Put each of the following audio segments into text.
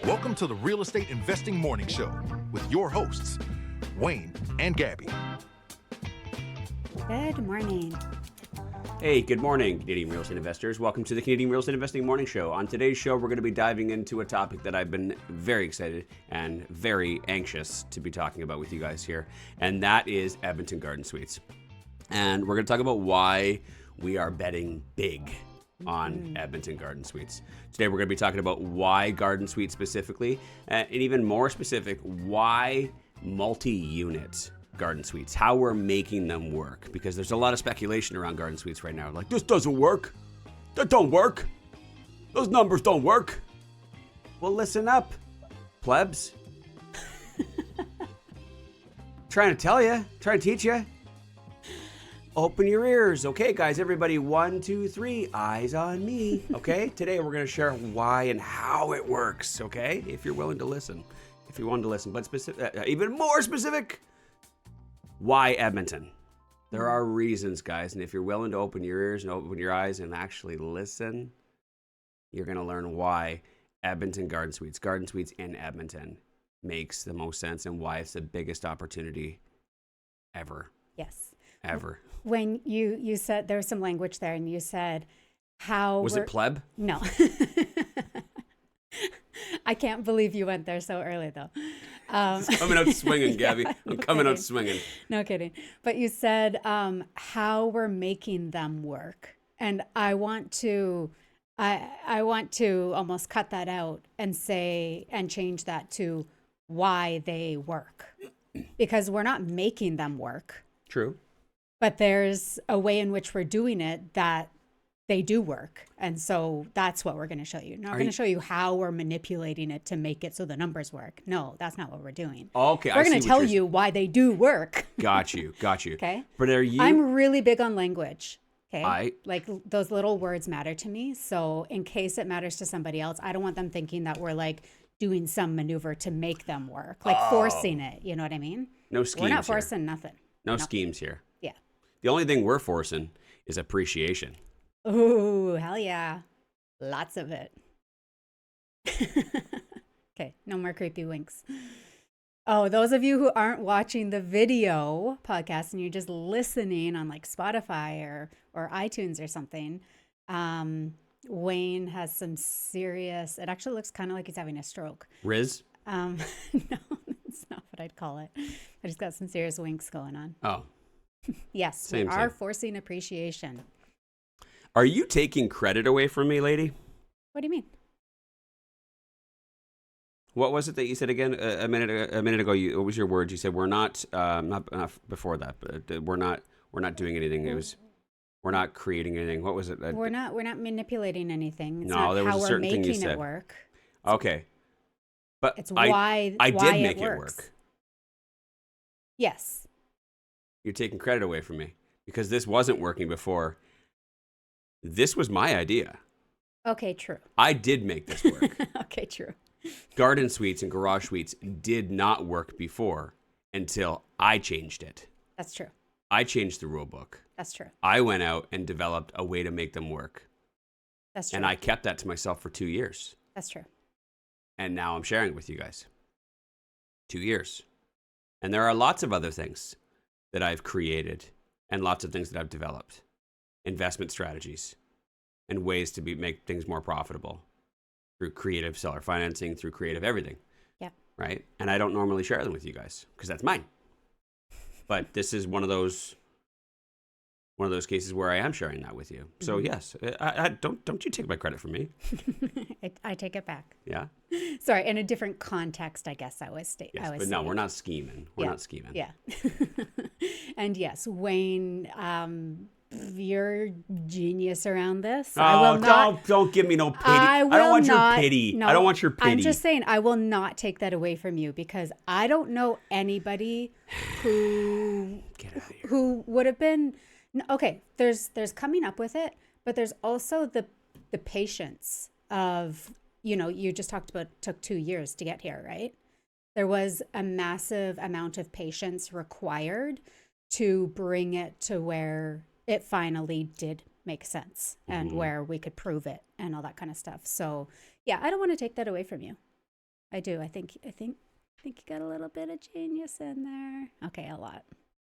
Welcome to the Real Estate Investing Morning Show with your hosts, Wayne and Gabby. Good morning. Hey, good morning, Canadian real estate investors. Welcome to the Canadian Real Estate Investing Morning Show. On today's show, we're going to be diving into a topic that I've been very excited and very anxious to be talking about with you guys here, and that is Edmonton Garden Suites. And we're going to talk about why we are betting big on Edmonton Garden Suites. Today, we're going to be talking about why Garden Suites specifically, and even more specific, why multi-unit Garden Suites, how we're making them work, because there's a lot of speculation around Garden Suites right now. Like, this doesn't work. That don't work. Those numbers don't work. Well, listen up, plebs. Trying to tell you, trying to teach you. Open your ears. Okay, guys, everybody, 1, 2, 3, eyes on me. Okay, today we're going to share why and how it works, okay? If you're willing to listen. If you want to listen, but even more specific, why Edmonton? There are reasons, guys, and if you're willing to open your ears and open your eyes and actually listen, you're going to learn why Edmonton Garden Suites in Edmonton makes the most sense and why it's the biggest opportunity ever. Yes. Ever. When you said, there was some language there, and you said how... Was it pleb? No. I can't believe you went there so early, though. Coming out swinging, Gabby. Yeah, I'm coming out swinging. No kidding. But you said how we're making them work. And I want to almost cut that out and say, and change that to why they work. Because we're not making them work. True. But there's a way in which we're doing it that they do work. And so that's what we're going to show you. Not going to show you how we're manipulating it to make it so the numbers work. No, that's not what we're doing. Okay, we're going to tell you why they do work. Got you. Okay? But are you... I'm really big on language. Okay? Like those little words matter to me. So in case it matters to somebody else, I don't want them thinking that we're like doing some maneuver to make them work. Like forcing it. You know what I mean? No schemes. We're not forcing nothing. No schemes here. Yeah. The only thing we're forcing is appreciation. Ooh, hell yeah. Lots of it. Okay, no more creepy winks. Oh, those of you who aren't watching the video podcast and you're just listening on like Spotify or iTunes or something, Wayne has some serious, it actually looks kind of like he's having a stroke. Riz? No, it's not what I'd call it. I just got some serious winks going on. Oh. Yes, we are forcing appreciation. Are you taking credit away from me, lady? What do you mean? What was it that you said again a minute ago? What was your word? You said we're not before that, but we're not doing anything. It was we're not creating anything. What was it? We're not manipulating anything. It's no, not there was how a certain we're thing you making said. it work. Okay, but it's why I why did make it it works. work. Yes. You're taking credit away from me because this wasn't working before. This was my idea. Okay, true. I did make this work. Okay, true. Garden suites and garage suites did not work before until I changed it. That's true. I changed the rule book. That's true. I went out and developed a way to make them work. That's true. And I kept that to myself for 2 years. That's true. And now I'm sharing it with you guys. 2 years. And there are lots of other things that I've created and lots of things that I've developed. Investment strategies and ways to make things more profitable through creative seller financing, through creative everything. Yeah. Right? And I don't normally share them with you guys because that's mine. But this is one of those cases where I am sharing that with you. So yes, I don't you take my credit from me. I take it back. Yeah. Sorry, in a different context, I guess I was stating. Yes, but no, we're not scheming. We're not scheming. Yeah. And yes, Wayne, you're genius around this. Oh, I will not, don't give me no pity. I don't want your pity. No, I don't want your pity. I'm just saying I will not take that away from you because I don't know anybody who would have been okay. There's coming up with it, but there's also the patience of, you just talked about took 2 years to get here, right? There was a massive amount of patience required to bring it to where it finally did make sense and where we could prove it and all that kind of stuff. So yeah, I don't want to take that away from you. I do. I think you got a little bit of genius in there. Okay, a lot.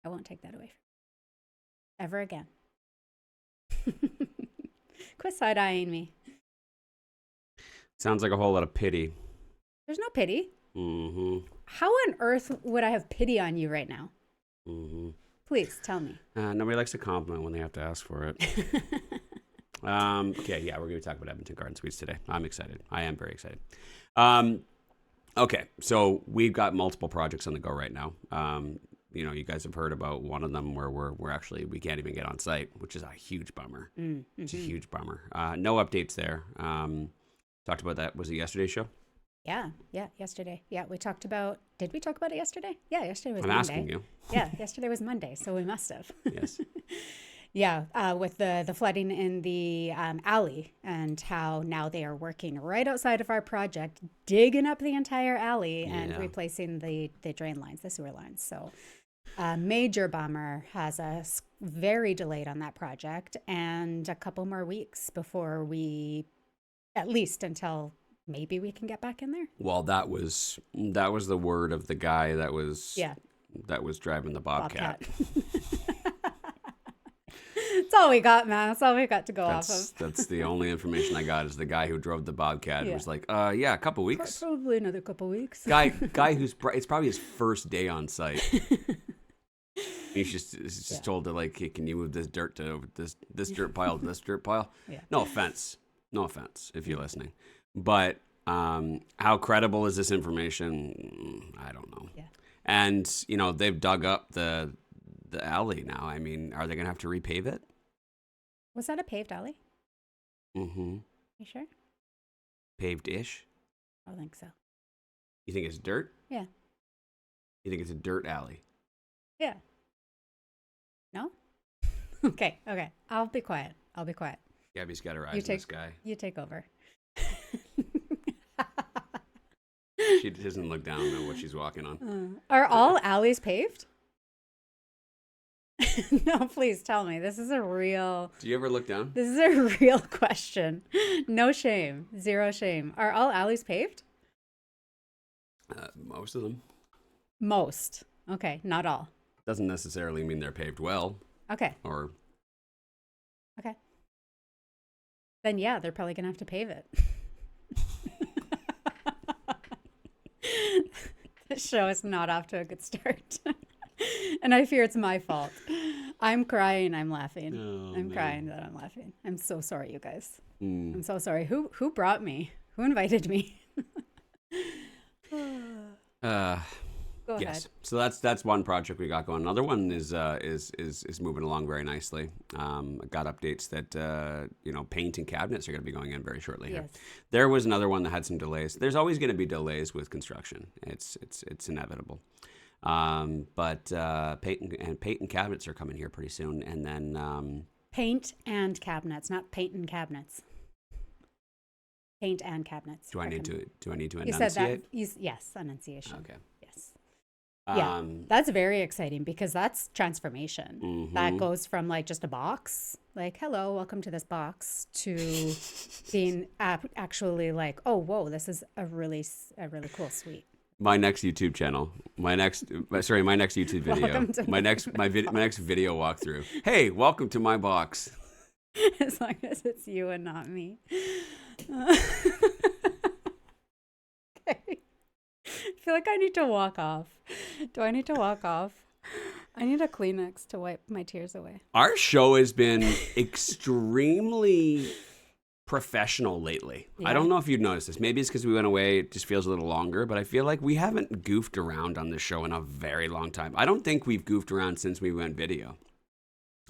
I won't take that away from you ever again. Quit side-eyeing me. Sounds like a whole lot of pity. There's no pity. Mm-hmm. How on earth would I have pity on you right now? Mm-hmm. Please tell me. Nobody likes a compliment when they have to ask for it. Okay, yeah, we're going to talk about Edmonton Garden Suites today. I'm excited. I am very excited. Okay, so we've got multiple projects on the go right now. You guys have heard about one of them where we can't even get on site, which is a huge bummer. Mm-hmm. It's a huge bummer. No updates there. Talked about that. Was it yesterday's show? Yeah, yesterday. Yeah, we talked about, did we talk about it yesterday? Yeah, yesterday was I'm Monday. asking you. Yeah, yesterday was Monday, so we must have. Yes. Yeah, with the flooding in the alley and how now they are working right outside of our project, digging up the entire alley and replacing the drain lines, the sewer lines. So major bummer, has us very delayed on that project and a couple more weeks before we, at least until maybe we can get back in there. Well, that was the word of the guy that was driving the Bobcat. That's all we got, man. That's all we got to go off of. That's the only information I got is the guy who drove the Bobcat was like, a couple weeks. Probably another couple weeks. Guy who's it's probably his first day on site. He's just told to like, hey, can you move this dirt to this dirt pile to this dirt pile? Yeah. No offense if you're listening, but how credible is this information? I don't know. Yeah. And they've dug up the alley now. I mean, are they gonna have to repave it? Was that a paved alley? Mm-hmm. You sure? Paved-ish. I don't think so. You think it's dirt? Yeah. You think it's a dirt alley? Yeah. No? Okay. I'll be quiet. Gabby's got her eyes on this guy. You take over. She doesn't look down at what she's walking on. Are all alleys paved? No, please tell me. This is a real... Do you ever look down? This is a real question. No shame. Zero shame. Are all alleys paved? Most of them. Most. Okay, not all. Doesn't necessarily mean they're paved well. Okay. Or... Okay. Then yeah, they're probably going to have to pave it. This show is not off to a good start. And I fear it's my fault. I'm crying, I'm laughing. I'm crying that I'm laughing. I'm so sorry, you guys. I'm so sorry. Who brought me? Who invited me? Go ahead. So that's one project we got going. Another one is moving along very nicely. I got updates that paint and cabinets are going to be going in very shortly here. Yes. There was another one that had some delays. There's always going to be delays with construction. It's inevitable. But paint and cabinets are coming here pretty soon, and then paint and cabinets, not paint and cabinets. Paint and cabinets. Do I need to enunciate? You said that. Yes, enunciation. Okay. Yes. Yeah, that's very exciting because that's transformation. Mm-hmm. That goes from like just a box, like hello, welcome to this box, to being actually like, oh, whoa, this is a really cool suite. My next YouTube channel, my next YouTube video, my next video walkthrough. Hey, welcome to my box. As long as it's you and not me. Okay. I feel like I need to walk off. Do I need to walk off? I need a Kleenex to wipe my tears away. Our show has been extremely professional lately. Yeah. I don't know if you've noticed this. Maybe it's because we went away. It just feels a little longer, but I feel like we haven't goofed around on this show in a very long time. I don't think we've goofed around since we went video.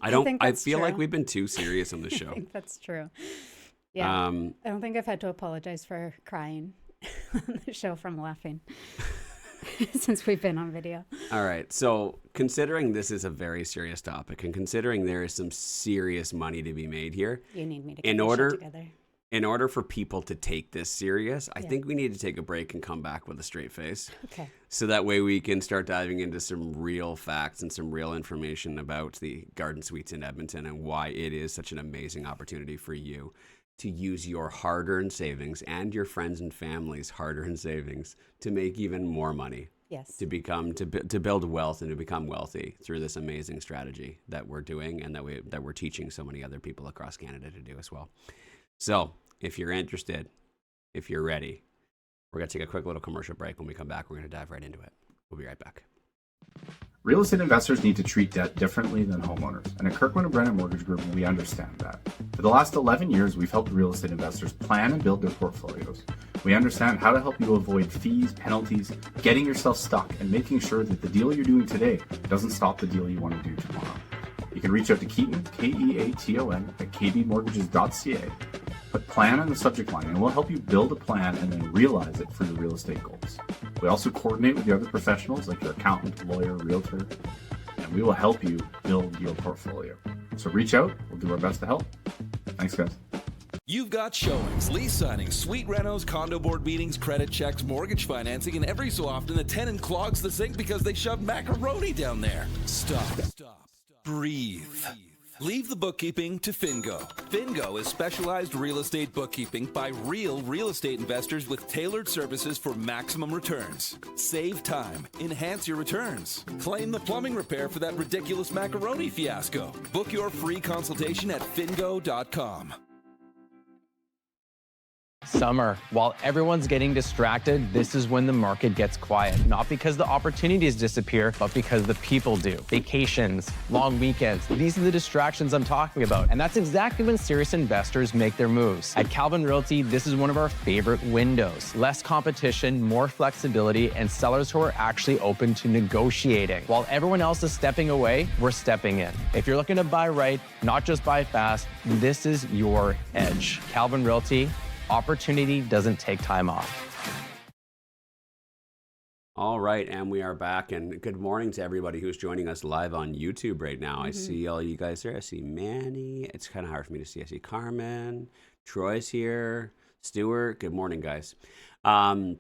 I feel like we've been too serious on the show. I think that's true. Yeah. I don't think I've had to apologize for crying on the show from laughing since we've been on video. All right. So considering this is a very serious topic and considering there is some serious money to be made here, you need me to get this shit together. in order for people to take this serious, I think we need to take a break and come back with a straight face. Okay. So that way we can start diving into some real facts and some real information about the Garden Suites in Edmonton and why it is such an amazing opportunity for you to use your hard-earned savings and your friends and family's hard-earned savings to make even more money. Yes. To build wealth and to become wealthy through this amazing strategy that we're doing and that we're teaching so many other people across Canada to do as well. So if you're interested, if you're ready, we're going to take a quick little commercial break. When we come back, we're going to dive right into it. We'll be right back. Real estate investors need to treat debt differently than homeowners, and at Kirkland & Brennan Mortgage Group, we understand that. For the last 11 years, we've helped real estate investors plan and build their portfolios. We understand how to help you avoid fees, penalties, getting yourself stuck, and making sure that the deal you're doing today doesn't stop the deal you want to do tomorrow. You can reach out to Keaton, Keaton, at kbmortgages.ca. Put plan on the subject line and we'll help you build a plan and then realize it for your real estate goals. We also coordinate with the other professionals like your accountant, lawyer, realtor, and we will help you build your portfolio. So reach out, we'll do our best to help. Thanks, guys. You've got showings, lease signings, suite renos, condo board meetings, credit checks, mortgage financing, and every so often the tenant clogs the sink because they shoved macaroni down there. Stop. Breathe. Leave the bookkeeping to Fingo. Fingo is specialized real estate bookkeeping by real estate investors with tailored services for maximum returns. Save time. Enhance your returns. Claim the plumbing repair for that ridiculous macaroni fiasco. Book your free consultation at fingo.com. Summer. While everyone's getting distracted, this is when the market gets quiet. Not because the opportunities disappear, but because the people do. Vacations, long weekends, these are the distractions I'm talking about. And that's exactly when serious investors make their moves. At Calvin Realty, this is one of our favorite windows. Less competition, more flexibility, and sellers who are actually open to negotiating. While everyone else is stepping away, we're stepping in. If you're looking to buy right, not just buy fast, this is your edge. Calvin Realty. Opportunity doesn't take time off. All right, and we are back, and good morning to everybody who's joining us live on YouTube right now. I see all you guys there. I see Manny. It's kind of hard for me to see. I see Carmen. Troy's here. Stuart. Good morning, guys. If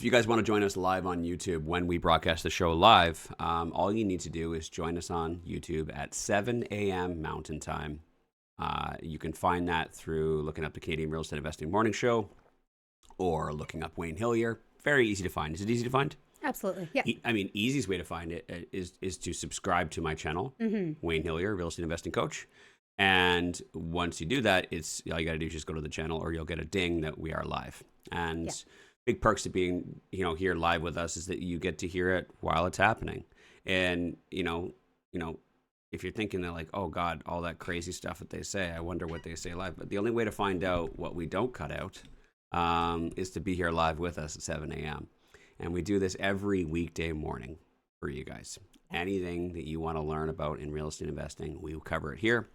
you guys want to join us live on YouTube when we broadcast the show live, all you need to do is join us on YouTube at 7 a.m. Mountain Time. You can find that through looking up the Canadian Real Estate Investing Morning Show or looking up Wayne Hillier. Very easy to find. Is it easy to find? Absolutely. Yeah. Easiest way to find it is to subscribe to my channel, Wayne Hillier, Real Estate Investing Coach. And once you do that, it's all you got to do is just go to the channel, or you'll get a ding that we are live. And big perks to being here live with us is that you get to hear it while it's happening. And if you're thinking that, like, oh God, all that crazy stuff that they say, I wonder what they say live. But the only way to find out what we don't cut out is to be here live with us at 7 a.m. And we do this every weekday morning for you guys. Anything that you want to learn about in real estate investing, we cover it here.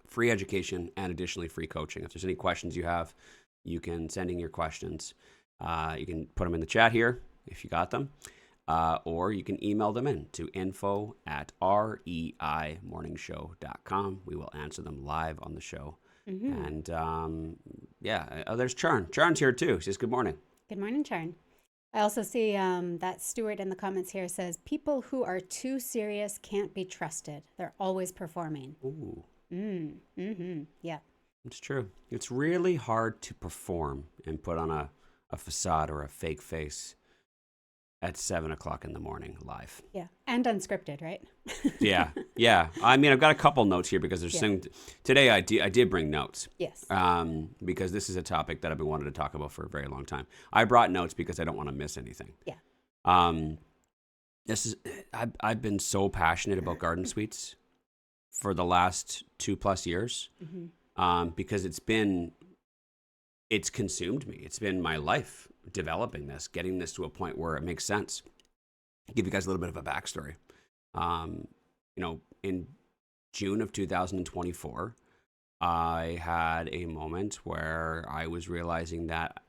Free education and additionally free coaching. If there's any questions you have, you can send in your questions. You can put them in the chat here if you got them. Or you can email them in to info@reimorningshow.com. We will answer them live on the show. And there's Charn. Charn's here too. She says, good morning. Good morning, Charn. I also see that Stuart in the comments here says, people who are too serious can't be trusted. They're always performing. Ooh. Yeah. It's true. It's really hard to perform and put on a facade or a fake face at 7 o'clock in the morning live. Yeah. And unscripted, right? Yeah. I've got a couple notes here because there's today I did bring notes. Yes. Because this is a topic that I've been wanting to talk about for a very long time. I brought notes because I don't want to miss anything. Yeah. I've been so passionate about garden suites for the last 2+ years. Because it's consumed me. It's been my life developing this, getting this to a point where it makes sense. I'll give you guys a little bit of a backstory. In June of 2024, I had a moment where I was realizing that,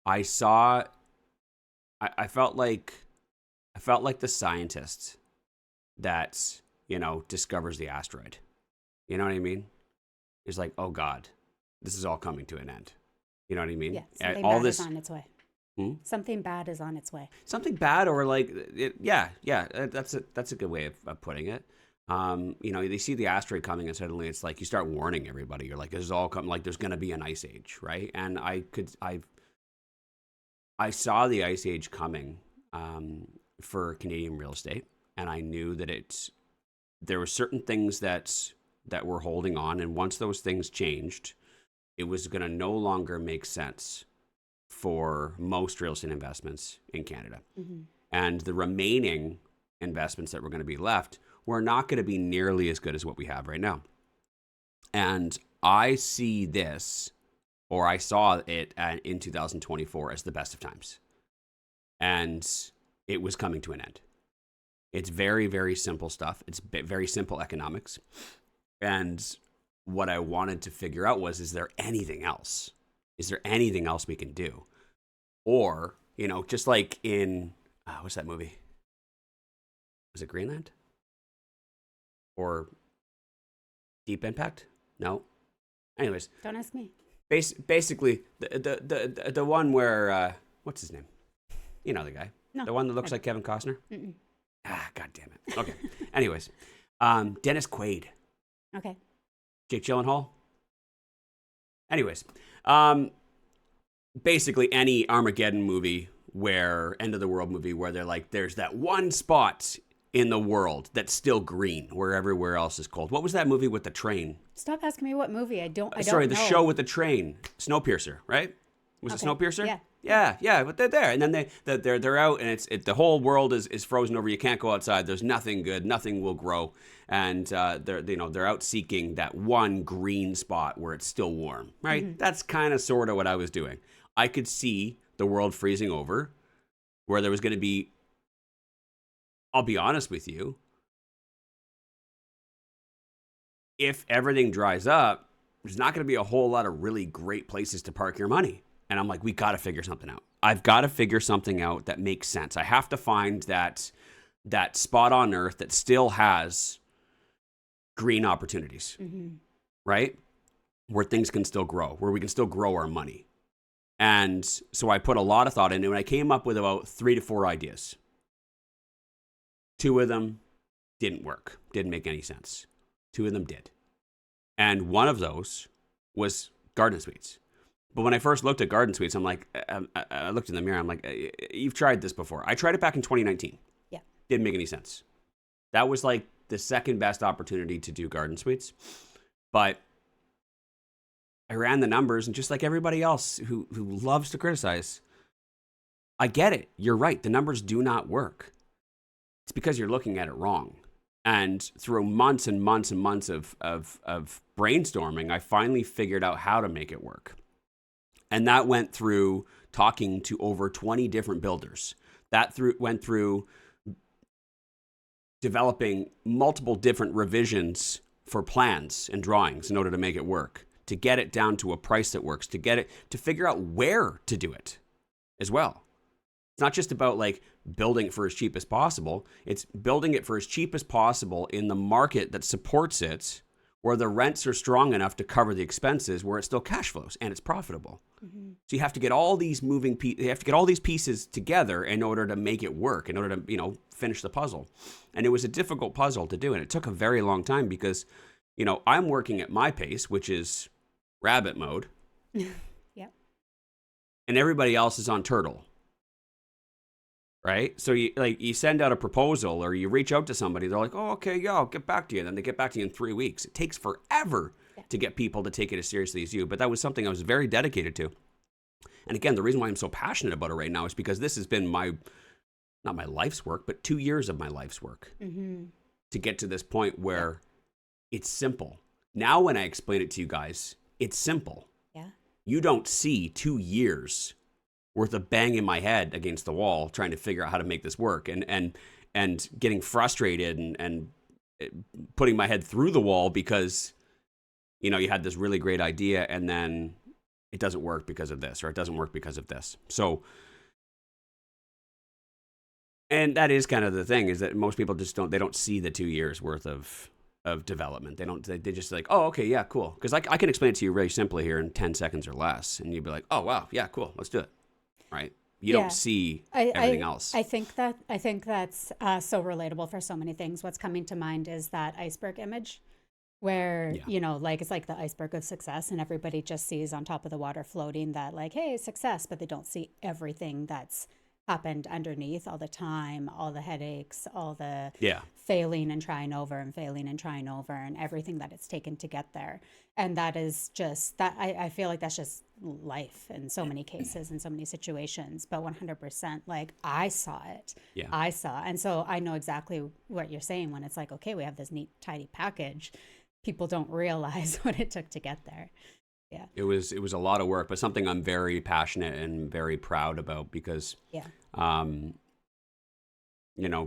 I felt like the scientist that, discovers the asteroid. You know what I mean? It's like, oh God, this is all coming to an end. You know what I mean? Yeah, something all bad this is on its way. Hmm? Something bad is on its way. Something bad, or like, that's a good way of putting it. They see the asteroid coming, and suddenly it's like you start warning everybody. You're like, this is all coming. Like, there's going to be an ice age, right? And I saw the ice age coming for Canadian real estate, and I knew that there were certain things that were holding on, and once those things changed, it was going to no longer make sense for most real estate investments in Canada. Mm-hmm. And the remaining investments that were going to be left were not going to be nearly as good as what we have right now. And I see this, or I saw it in 2024 as the best of times. And it was coming to an end. It's very, very simple stuff. It's very simple economics. And what I wanted to figure out was, is there anything else? Is there anything else we can do? Or, just like in, what's that movie? Was it Greenland? Or Deep Impact? No. Anyways. Don't ask me. Basically, the one where, what's his name? You know the guy. No. The one that looks like Kevin Costner? Mm-mm. God damn it. Okay. Anyways. Dennis Quaid. Okay. Jake Gyllenhaal. Anyways. Basically any Armageddon movie end of the world movie where they're like, there's that one spot in the world that's still green where everywhere else is cold. What was that movie with the train? Stop asking me what movie. I don't Sorry, know. the show with the train. Snowpiercer, right? Was it Snowpiercer? Yeah. Yeah, but they're there, and then they're out, and the whole world is frozen over. You can't go outside. There's nothing good. Nothing will grow, and they're out seeking that one green spot where it's still warm, right? Mm-hmm. That's kind of sort of what I was doing. I could see the world freezing over, where there was going to be. I'll be honest with you. If everything dries up, there's not going to be a whole lot of really great places to park your money. And I'm like, we got to figure something out. I've got to figure something out that makes sense. I have to find that spot on earth that still has green opportunities, Mm-hmm. right? Where things can still grow, where we can still grow our money. And so I put a lot of thought into it, and I came up with about 3 to 4 ideas. 2 of them didn't work, didn't make any sense. 2 of them did. And one of those was garden suites. But when I first looked at garden suites, I'm like, I looked in the mirror, I'm like, you've tried this before. I tried it back in 2019. Yeah. Didn't make any sense. That was like the second best opportunity to do garden suites. But I ran the numbers, and just like everybody else who loves to criticize, I get it. You're right. The numbers do not work. It's because you're looking at it wrong. And through months and months and months of brainstorming, I finally figured out how to make it work. And that went through talking to over 20 different builders. Went through developing multiple different revisions for plans and drawings in order to make it work, to get it down to a price that works, to figure out where to do it as well. It's not just about like building it for as cheap as possible. It's building it for as cheap as possible in the market that supports it, where the rents are strong enough to cover the expenses, where it still cash flows and it's profitable. Mm-hmm. So you have to get all these pieces together in order to make it work, in order to, finish the puzzle. And it was a difficult puzzle to do. And it took a very long time because, I'm working at my pace, which is rabbit mode. Yep. And everybody else is on turtle. Right? So you send out a proposal or you reach out to somebody. They're like, oh, okay, yeah, I'll get back to you. And then they get back to you in 3 weeks. It takes forever to get people to take it as seriously as you. But that was something I was very dedicated to. And again, the reason why I'm so passionate about it right now is because this has been not my life's work, but 2 years of my life's work to get to this point where it's simple. Now, when I explain it to you guys, it's simple. Yeah. You don't see 2 years worth of banging my head against the wall trying to figure out how to make this work and getting frustrated and putting my head through the wall because, you had this really great idea and then it doesn't work because of this, or it doesn't work because of this. So, and that is kind of the thing, is that most people just don't see the 2 years worth of of development. They just like, oh, okay, yeah, cool. Because I can explain it to you really simply here in 10 seconds or less. And you'd be like, oh, wow, yeah, cool, let's do it. Right? You don't see everything else. I think that's so relatable for so many things. What's coming to mind is that iceberg image where, like, it's like the iceberg of success and everybody just sees on top of the water floating that like, hey, success, but they don't see everything that's happened underneath, all the time, all the headaches, all the failing and trying over and everything that it's taken to get there. And that is just that I feel like that's just life in so many cases, in so many situations, but 100%, like I saw it. And so I know exactly what you're saying when it's like, okay, we have this neat, tidy package. People don't realize what it took to get there. Yeah. It was a lot of work, but something I'm very passionate and very proud about because,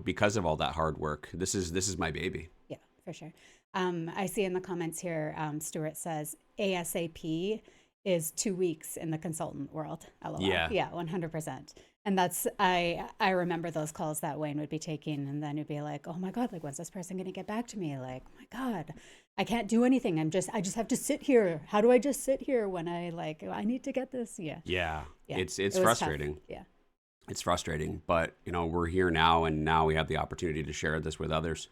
because of all that hard work, this is my baby. Yeah, for sure. I see in the comments here, Stuart says ASAP is 2 weeks in the consultant world. LOL. Yeah, 100%. And that's, I remember those calls that Wayne would be taking, and then it'd be like, oh my God, like, when's this person going to get back to me? Like, oh my God, I can't do anything. I just have to sit here. How do I just sit here when I need to get this? Yeah. It's frustrating. Yeah. It's frustrating, but we're here now, and now we have the opportunity to share this with others.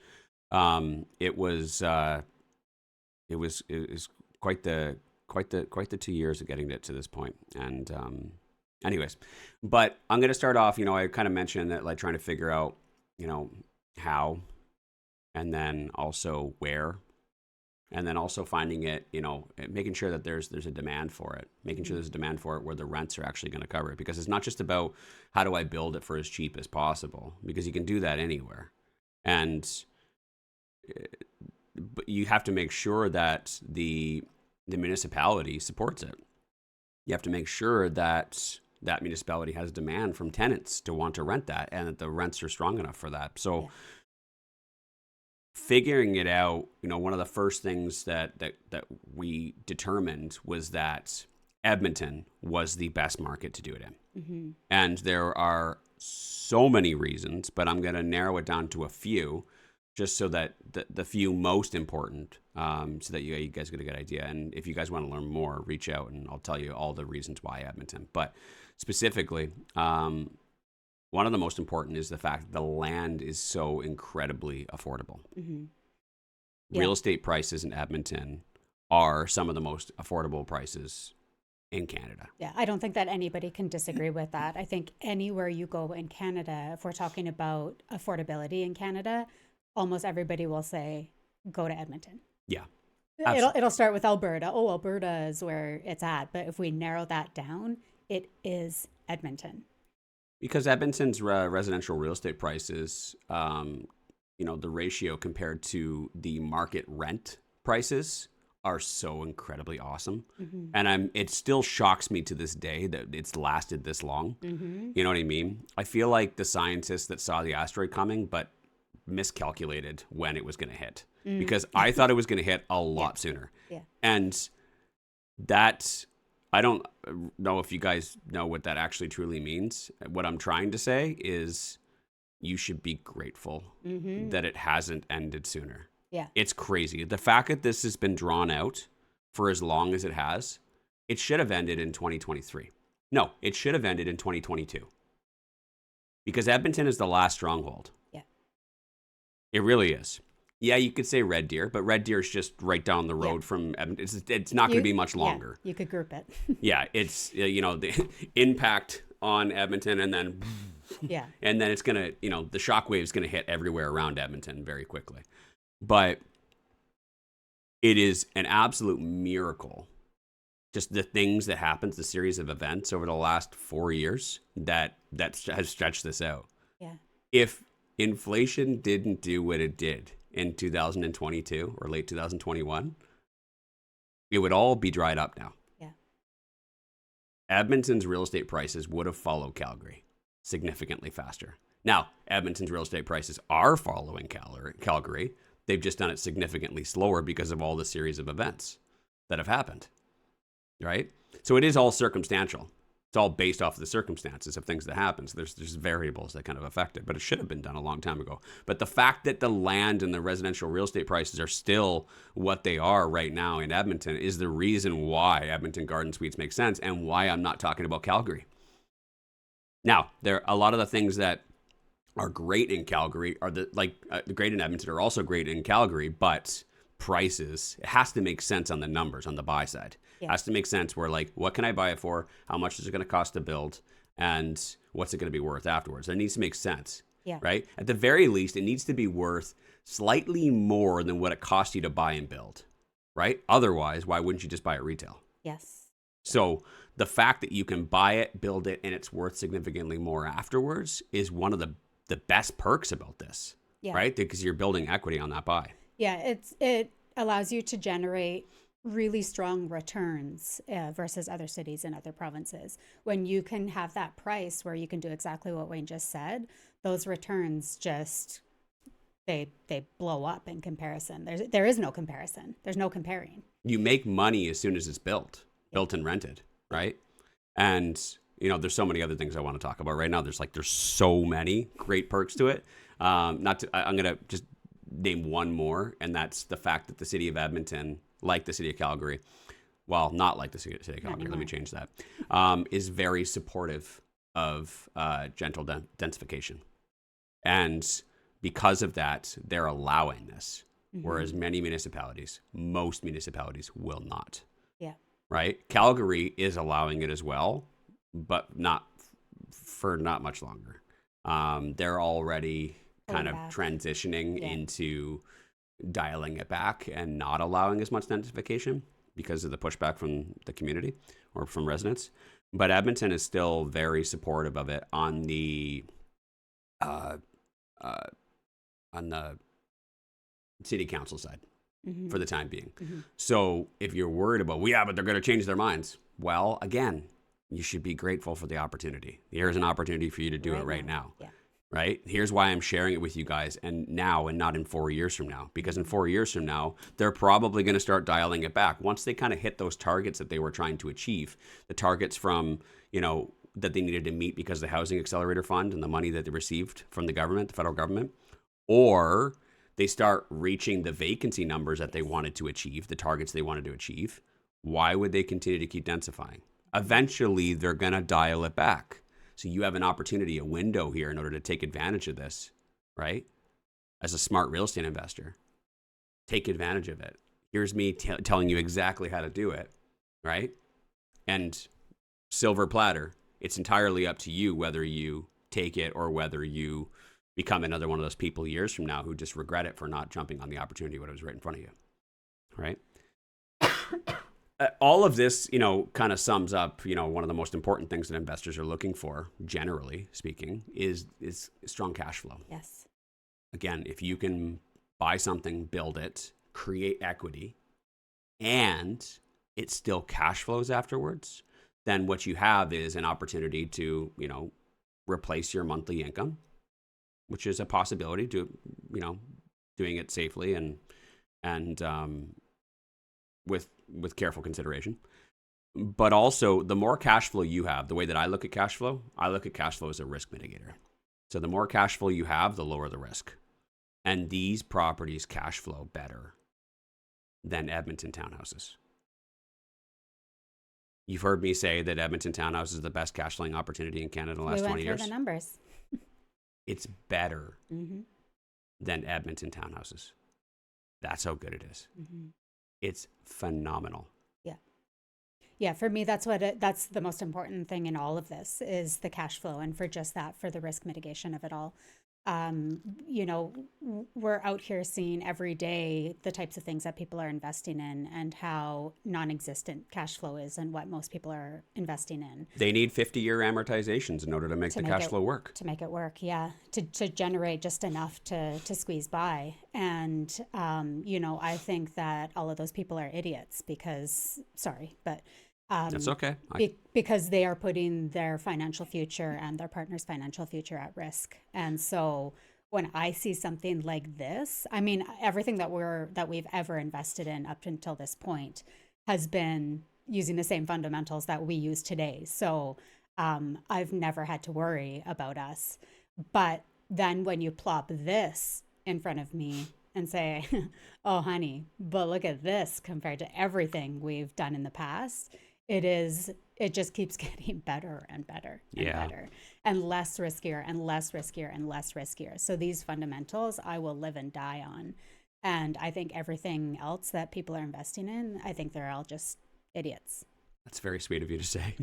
It was quite the 2 years of getting it to this point. And, anyways, but I'm going to start off, I kind of mentioned that, like, trying to figure out, how, and then also where, and then also finding it, making sure that there's a demand for it, making sure there's a demand for it where the rents are actually going to cover it, because it's not just about how do I build it for as cheap as possible, because you can do that anywhere. And but you have to make sure that the municipality supports it. You have to make sure that that municipality has demand from tenants to want to rent that, and that the rents are strong enough for that. So figuring it out, one of the first things that we determined was that Edmonton was the best market to do it in. Mm-hmm. And there are so many reasons, but I'm going to narrow it down to a few, just so that the few most important, so that you guys get a good idea. And if you guys want to learn more, reach out and I'll tell you all the reasons why Edmonton. But specifically, one of the most important is the fact that the land is so incredibly affordable. Mm-hmm. Real estate prices in Edmonton are some of the most affordable prices in Canada. Yeah, I don't think that anybody can disagree with that. I think anywhere you go in Canada, if we're talking about affordability in Canada, almost everybody will say, go to Edmonton. Yeah. It'll start with Alberta. Oh, Alberta is where it's at. But if we narrow that down, it is Edmonton. Because Edmonton's residential real estate prices, the ratio compared to the market rent prices are so incredibly awesome. Mm-hmm. And it still shocks me to this day that it's lasted this long. Mm-hmm. You know what I mean? I feel like the scientists that saw the asteroid coming, but miscalculated when it was going to hit, because I thought it was going to hit a lot sooner. Yeah. And that, I don't know if you guys know what that actually truly means. What I'm trying to say is you should be grateful that it hasn't ended sooner. Yeah. It's crazy. The fact that this has been drawn out for as long as it has, it should have ended in 2023. No, it should have ended in 2022. Because Edmonton is the last stronghold. It really is. Yeah, you could say Red Deer, but Red Deer is just right down the road from Edmonton. It's not going to be much longer. Yeah, you could group it. Yeah, it's, the impact on Edmonton, and then, and then it's going to, the shockwave is going to hit everywhere around Edmonton very quickly. But it is an absolute miracle, just the things that happened, the series of events over the last 4 years that has stretched this out. Yeah. If inflation didn't do what it did in 2022 or late 2021, it would all be dried up now. Yeah. Edmonton's real estate prices would have followed Calgary significantly faster. Now, Edmonton's real estate prices are following Calgary. They've just done it significantly slower because of all the series of events that have happened, right? So it is all circumstantial. It's all based off of the circumstances of things that happen. So there's variables that kind of affect it, but it should have been done a long time ago. But the fact that the land and the residential real estate prices are still what they are right now in Edmonton is the reason why Edmonton Garden Suites makes sense and why I'm not talking about Calgary. Now, there are a lot of the things that are great in Calgary are great in Edmonton are also great in Calgary, but prices, it has to make sense on the numbers on the buy side. It has to make sense where like, what can I buy it for? How much is it going to cost to build? And what's it going to be worth afterwards? It needs to make sense, right? At the very least, it needs to be worth slightly more than what it cost you to buy and build, right? Otherwise, why wouldn't you just buy it retail? Yes. So the fact that you can buy it, build it, and it's worth significantly more afterwards is one of the best perks about this, right? Because you're building equity on that buy. Yeah, it allows you to generate really strong returns versus other cities and other provinces. When you can have that price where you can do exactly what Wayne just said, those returns just, they blow up in comparison. There is no comparison. There's no comparing. You make money as soon as it's built and rented, right? And there's so many other things I want to talk about right now. There's so many great perks to it. I'm going to just name one more, and that's the fact that the City of Edmonton, like the City of Calgary, well, not like the City of Calgary, let me change that, is very supportive of gentle densification. And because of that, they're allowing this, whereas most municipalities will not. Yeah. Right? Calgary is allowing it as well, but not much longer. They're already kind of transitioning into dialing it back and not allowing as much densification because of the pushback from the community or from residents. But Edmonton is still very supportive of it on the city council side for the time being. So if you're worried about, but they're going to change their minds. Well, again, you should be grateful for the opportunity. Here's an opportunity for you to do it right now. Yeah. Right? Here's why I'm sharing it with you guys and now and not in 4 years from now. Because in 4 years from now, they're probably going to start dialing it back. Once they kind of hit those targets that they were trying to achieve, the targets from, that they needed to meet because of the Housing Accelerator Fund and the money that they received from the government, the federal government, or they start reaching the vacancy numbers that they wanted to achieve, the targets they wanted to achieve, why would they continue to keep densifying? Eventually, they're going to dial it back. So you have an opportunity, a window here in order to take advantage of this, right? As a smart real estate investor, take advantage of it. Here's me telling you exactly how to do it, right? And silver platter, it's entirely up to you whether you take it or whether you become another one of those people years from now who just regret it for not jumping on the opportunity when it was right in front of you, right? All of this, kind of sums up, one of the most important things that investors are looking for, generally speaking, is strong cash flow. Yes. Again, if you can buy something, build it, create equity, and it still cash flows afterwards, then what you have is an opportunity to, replace your monthly income, which is a possibility to, doing it safely and with careful consideration. But also, the more cash flow you have, the way that I look at cash flow as a risk mitigator. So the more cash flow you have, the lower the risk. And these properties cash flow better than Edmonton townhouses. You've heard me say that Edmonton townhouses is the best cash flowing opportunity in Canada in the last 20 years. The numbers. It's better than Edmonton townhouses. That's how good it is. It's phenomenal. Yeah, for me, that's the most important thing in all of this is the cash flow, and for just that, for the risk mitigation of it all. We're out here seeing every day the types of things that people are investing in and how non-existent cash flow is and what most people are investing in. They need 50-year amortizations in order to make the cash flow work. To make it work, yeah. To generate just enough to squeeze by. And, I think that all of those people are idiots because, sorry, but... That's okay. Because they are putting their financial future and their partner's financial future at risk. And so when I see something like this, I mean, everything that we've ever invested in up until this point has been using the same fundamentals that we use today. So I've never had to worry about us. But then when you plop this in front of me and say, oh, honey, but look at this compared to everything we've done in the past, it just keeps getting better and better and better and less riskier and less riskier and less riskier. So these fundamentals I will live and die on. And I think everything else that people are investing in, I think they're all just idiots. That's very sweet of you to say.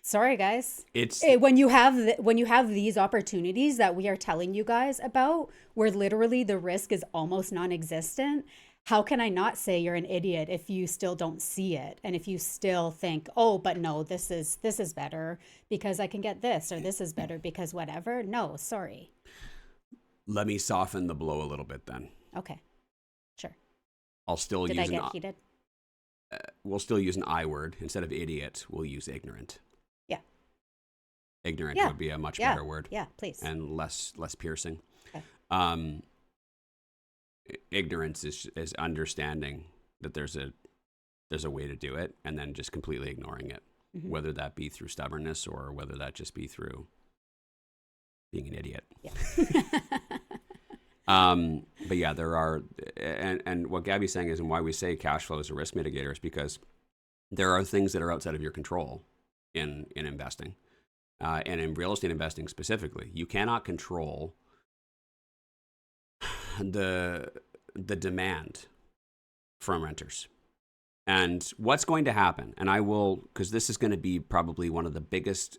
Sorry, guys. It's when you have these opportunities that we are telling you guys about, where literally the risk is almost non-existent. How can I not say you're an idiot if you still don't see it, and if you still think, oh, but no, this is better because I can get this, or this is better because whatever? No, sorry. Let me soften the blow a little bit then. Okay, sure. I'll still Did use I get heated? We'll still use an I word instead of idiot. We'll use ignorant. Yeah. Ignorant would be a much Yeah. better word. Yeah, please. And less piercing. Okay. Ignorance is understanding that there's a way to do it, and then just completely ignoring it, whether that be through stubbornness or whether that just be through being an idiot. Yeah. But yeah, there are, and what Gabby's saying is, and why we say cash flow is a risk mitigator, is because there are things that are outside of your control in investing, and in real estate investing specifically. You cannot control the demand from renters. And what's going to happen, and I will, because this is going to be probably one of the biggest,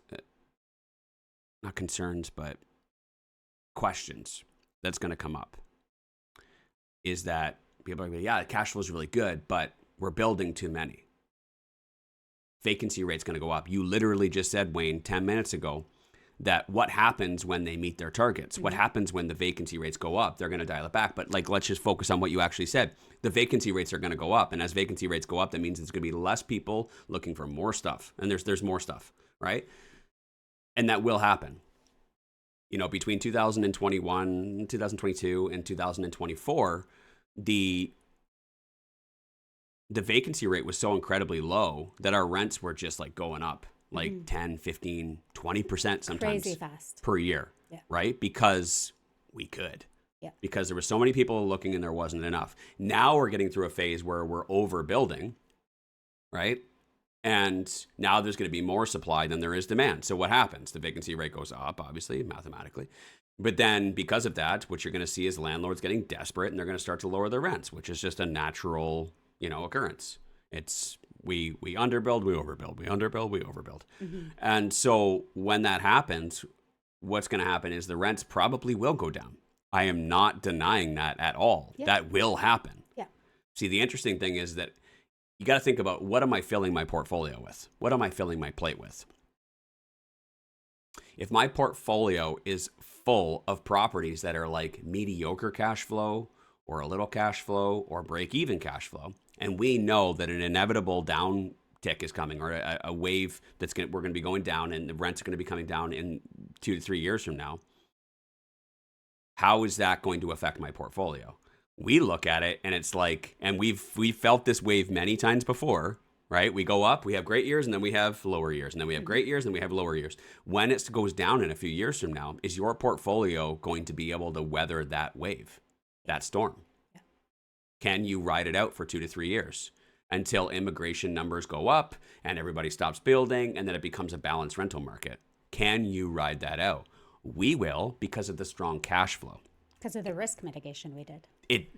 not concerns, but questions that's going to come up, is that people are going to be, yeah, the cash flow is really good, but we're building too many. Vacancy rate's going to go up. You literally just said, Wayne, 10 minutes ago, that what happens when they meet their targets, what happens when the vacancy rates go up, they're going to dial it back. But like, let's just focus on what you actually said. The vacancy rates are going to go up. And as vacancy rates go up, that means there's going to be less people looking for more stuff. And there's more stuff, right? And that will happen. You know, between 2021, 2022, and 2024, the vacancy rate was so incredibly low that our rents were just like going up. Like 10, 15, 20% sometimes Crazy fast per year, right? Because we could. Yeah. Because there were so many people looking and there wasn't enough. Now we're getting through a phase where we're overbuilding, right? And now there's going to be more supply than there is demand. So what happens? The vacancy rate goes up, obviously, mathematically. But then because of that, what you're going to see is landlords getting desperate and they're going to start to lower their rents, which is just a natural, occurrence. It's we underbuild, we overbuild, we underbuild, we overbuild. And so when that happens, what's going to happen is the rents probably will go down. I am not denying that at all. Yeah. That will happen. Yeah. See, the interesting thing is that you got to think about, what am I filling my portfolio with? What am I filling my plate with? If my portfolio is full of properties that are like mediocre cash flow or a little cash flow or break-even cash flow, and we know that an inevitable downtick is coming, or a wave we're going to be going down, and the rents are going to be coming down in 2 to 3 years from now, how is that going to affect my portfolio? We look at it and it's like, and we've felt this wave many times before, right? We go up, we have great years, and then we have lower years, and then we have great years, and then we have lower years. When it goes down in a few years from now, is your portfolio going to be able to weather that wave, that storm? Can you ride it out for 2 to 3 years until immigration numbers go up and everybody stops building and then it becomes a balanced rental market? Can you ride that out? We will, because of the strong cash flow. Because of the risk mitigation we did.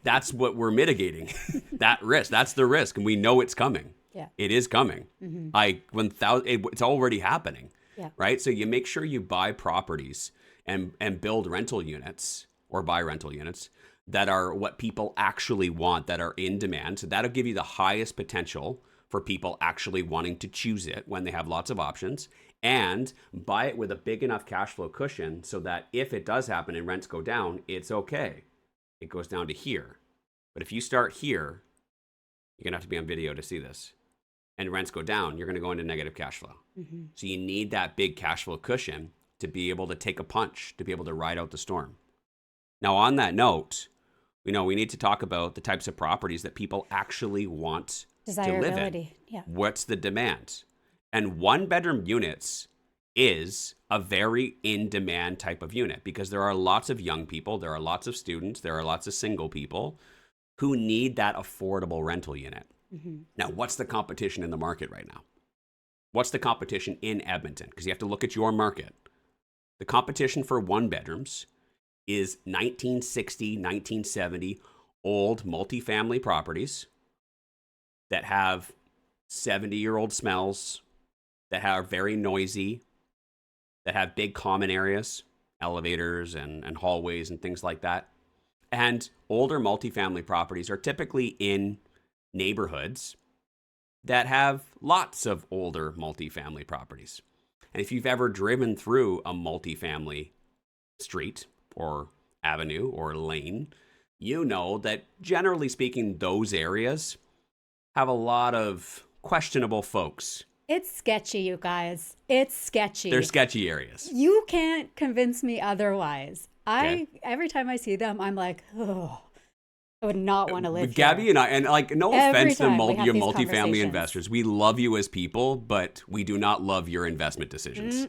That's what we're mitigating. That risk. That's the risk. And we know it's coming. Yeah. It is coming. It's already happening. Yeah. Right? So you make sure you buy properties and build rental units, or buy rental units that are what people actually want, that are in demand. So that'll give you the highest potential for people actually wanting to choose it when they have lots of options, and buy it with a big enough cash flow cushion so that if it does happen and rents go down, it's okay. It goes down to here. But if you start here, you're going to have to be on video to see this, and rents go down, you're going to go into negative cash flow. So you need that big cash flow cushion to be able to take a punch, to be able to ride out the storm. Now, on that note, we need to talk about the types of properties that people actually want to live in. Yeah. What's the demand? And 1-bedroom units is a very in-demand type of unit because there are lots of young people, there are lots of students, there are lots of single people who need that affordable rental unit. Now, what's the competition in the market right now? What's the competition in Edmonton? Because you have to look at your market. The competition for 1-bedrooms is 1960, 1970 old multifamily properties that have 70-year-old smells, that are very noisy, that have big common areas, elevators and hallways and things like that. And older multifamily properties are typically in neighborhoods that have lots of older multifamily properties. And if you've ever driven through a multifamily street or avenue or lane, you know that generally speaking, those areas have a lot of questionable folks. It's sketchy, you guys. It's sketchy. They're sketchy areas. You can't convince me otherwise. Every time I see them, I'm like, oh, I would not want to live here. Gabby and I, and like, no offense to you multifamily investors. We love you as people, but we do not love your investment decisions.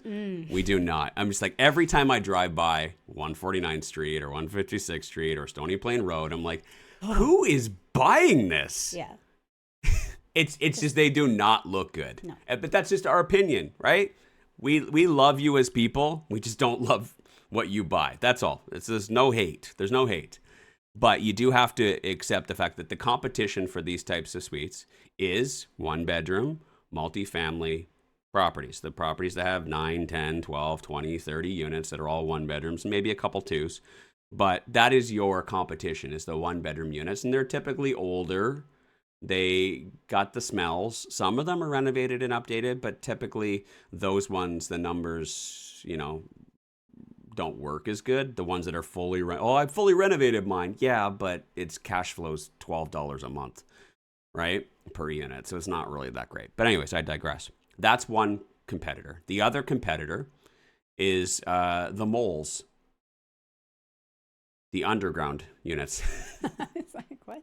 We do not. I'm just like, every time I drive by 149th Street or 156th Street or Stony Plain Road, I'm like, who is buying this? Yeah. It's just they do not look good. No. But that's just our opinion, right? We love you as people. We just don't love what you buy. That's all. There's no hate. There's no hate. But you do have to accept the fact that the competition for these types of suites is 1-bedroom, multifamily properties. The properties that have 9, 10, 12, 20, 30 units that are all 1-bedrooms, maybe a couple 2s. But that is your competition, is the 1-bedroom units. And they're typically older. They got the smells. Some of them are renovated and updated, but typically those ones, the numbers, don't work as good. The ones that are I fully renovated mine. Yeah, but its cash flow's $12 a month, right? Per unit. So it's not really that great. But anyways, I digress. That's one competitor. The other competitor is the moles, the underground units. It's like, what?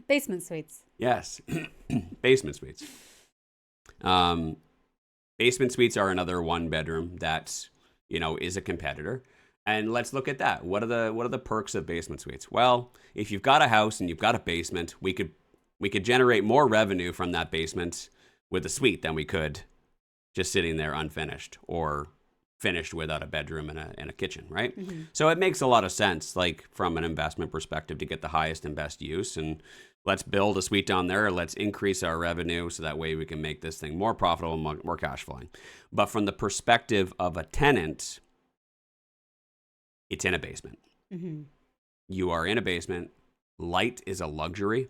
Basement suites. Yes. Basement suites. Basement suites are another 1-bedroom that, is a competitor. And let's look at that. What are the perks of basement suites? Well, if you've got a house and you've got a basement, we could generate more revenue from that basement with a suite than we could just sitting there unfinished or finished without a bedroom and a kitchen, right? So it makes a lot of sense, like from an investment perspective, to get the highest and best use. And let's build a suite down there. Let's increase our revenue so that way we can make this thing more profitable and more cash flowing. But from the perspective of a tenant, it's in a basement. You are in a basement. Light is a luxury.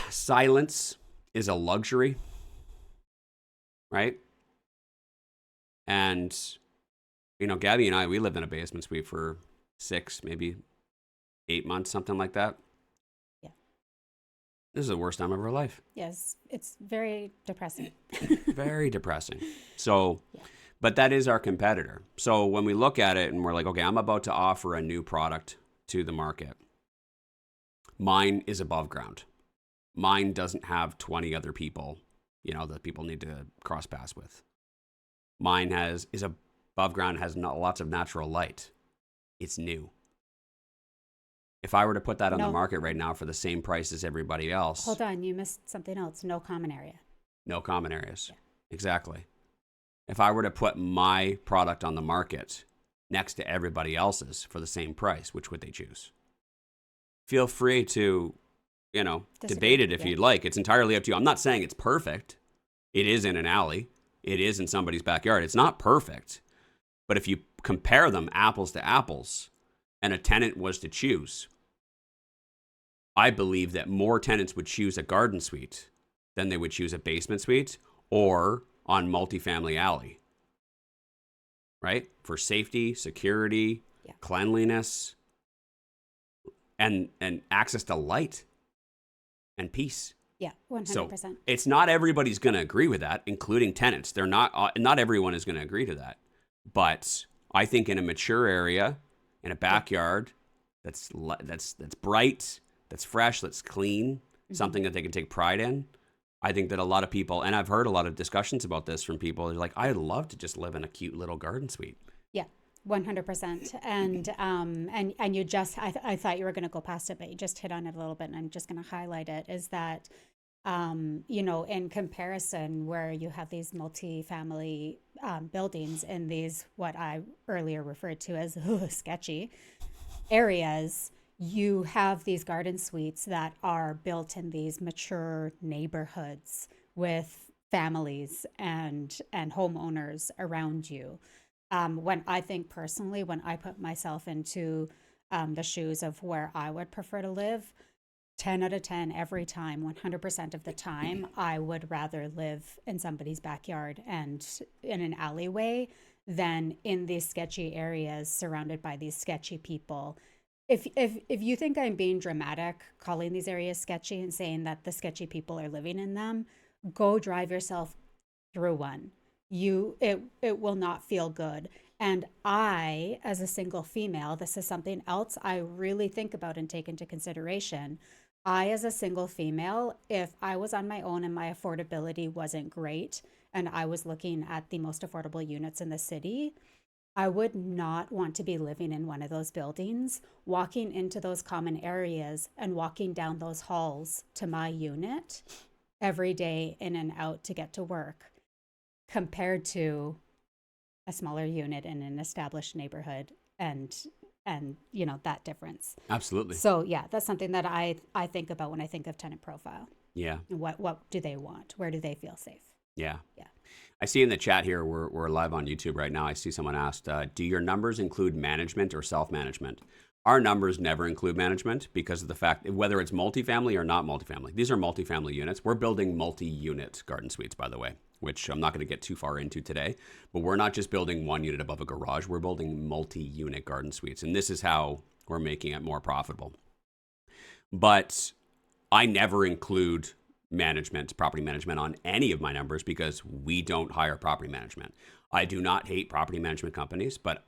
Silence is a luxury, right? And, Gabby and I, we lived in a basement suite for 6, maybe 8 months, something like that. Yeah. This is the worst time of our life. Yes, it's very depressing. Very depressing. So, but that is our competitor. So when we look at it and we're like, okay, I'm about to offer a new product to the market. Mine is above ground. Mine doesn't have 20 other people, that people need to cross paths with. Mine is above ground, has lots of natural light. It's new. If I were to put that on the market right now for the same price as everybody else. Hold on, you missed something else. No common area. No common areas. Yeah. Exactly. If I were to put my product on the market next to everybody else's for the same price, which would they choose? Feel free to, debate it if you'd like. It's entirely up to you. I'm not saying it's perfect. It is in an alley. It is in somebody's backyard. It's not perfect. But if you compare them apples to apples and a tenant was to choose, I believe that more tenants would choose a garden suite than they would choose a basement suite or on multifamily alley, right? For safety, security, cleanliness, and access to light and peace. Yeah, 100%. So it's not everybody's going to agree with that, including tenants. They're not everyone is going to agree to that. But I think in a mature area, in a backyard that's bright, that's fresh, that's clean, something that they can take pride in. I think that a lot of people, and I've heard a lot of discussions about this from people, they're like, I'd love to just live in a cute little garden suite. Yeah, 100%. And you just, I thought you were going to go past it, but you just hit on it a little bit, and I'm just going to highlight it, is that, in comparison, where you have these multi-family buildings in these, what I earlier referred to as sketchy areas, you have these garden suites that are built in these mature neighborhoods with families and homeowners around you. When I think personally, when I put myself into the shoes of where I would prefer to live, 10 out of 10 every time, 100% of the time, I would rather live in somebody's backyard and in an alleyway than in these sketchy areas surrounded by these sketchy people. If you think I'm being dramatic calling these areas sketchy and saying that the sketchy people are living in them, go drive yourself through one. It will not feel good. And I, as a single female, this is something else I really think about and take into consideration. I, as a single female, if I was on my own and my affordability wasn't great and I was looking at the most affordable units in the city, I would not want to be living in one of those buildings, walking into those common areas and walking down those halls to my unit every day in and out to get to work, compared to a smaller unit in an established neighborhood and that difference. Absolutely. So yeah, that's something that I think about when I think of tenant profile. Yeah. What do they want? Where do they feel safe? Yeah. Yeah. I see in the chat here, we're live on YouTube right now. I see someone asked, do your numbers include management or self-management? Our numbers never include management because of the fact, whether it's multifamily or not multifamily, these are multifamily units. We're building multi-unit garden suites, by the way, which I'm not going to get too far into today, but we're not just building one unit above a garage. We're building multi-unit garden suites. And this is how we're making it more profitable. But I never include property management on any of my numbers because we don't hire property management. I do not hate property management companies, but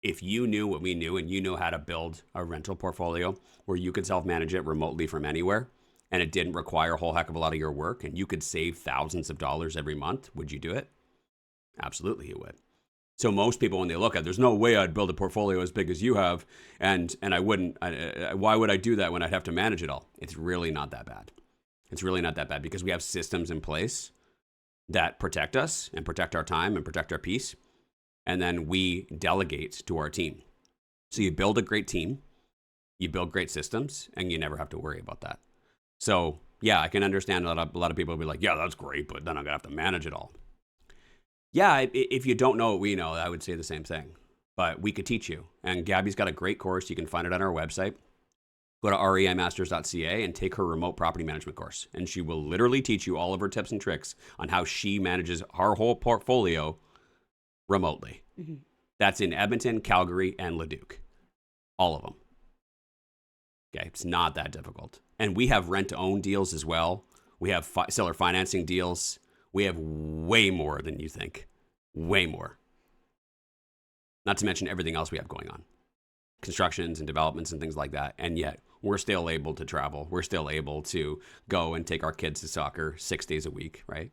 if you knew what we knew and you know how to build a rental portfolio where you could self-manage it remotely from anywhere and it didn't require a whole heck of a lot of your work and you could save thousands of dollars every month, would you do it? Absolutely you would. So most people, when they look at, there's no way I'd build a portfolio as big as you have, and I wouldn't. Why would I do that when I'd have to manage it all? It's really not that bad. It's really not that bad because we have systems in place that protect us and protect our time and protect our peace. And then we delegate to our team. So you build a great team, you build great systems, and you never have to worry about that. So yeah, I can understand a lot of people will be like, yeah, that's great, but then I'm gonna have to manage it all. Yeah, if you don't know what we know, I would say the same thing. But we could teach you. And Gabby's got a great course. You can find it on our website. Go to reimasters.ca and take her remote property management course. And she will literally teach you all of her tips and tricks on how she manages her whole portfolio remotely. Mm-hmm. That's in Edmonton, Calgary, and Leduc. All of them. Okay, it's not that difficult. And we have rent-to-own deals as well. We have seller financing deals. We have way more than you think. Way more. Not to mention everything else we have going on. Constructions and developments and things like that. And yet, we're still able to travel. We're still able to go and take our kids to soccer 6 days a week, right?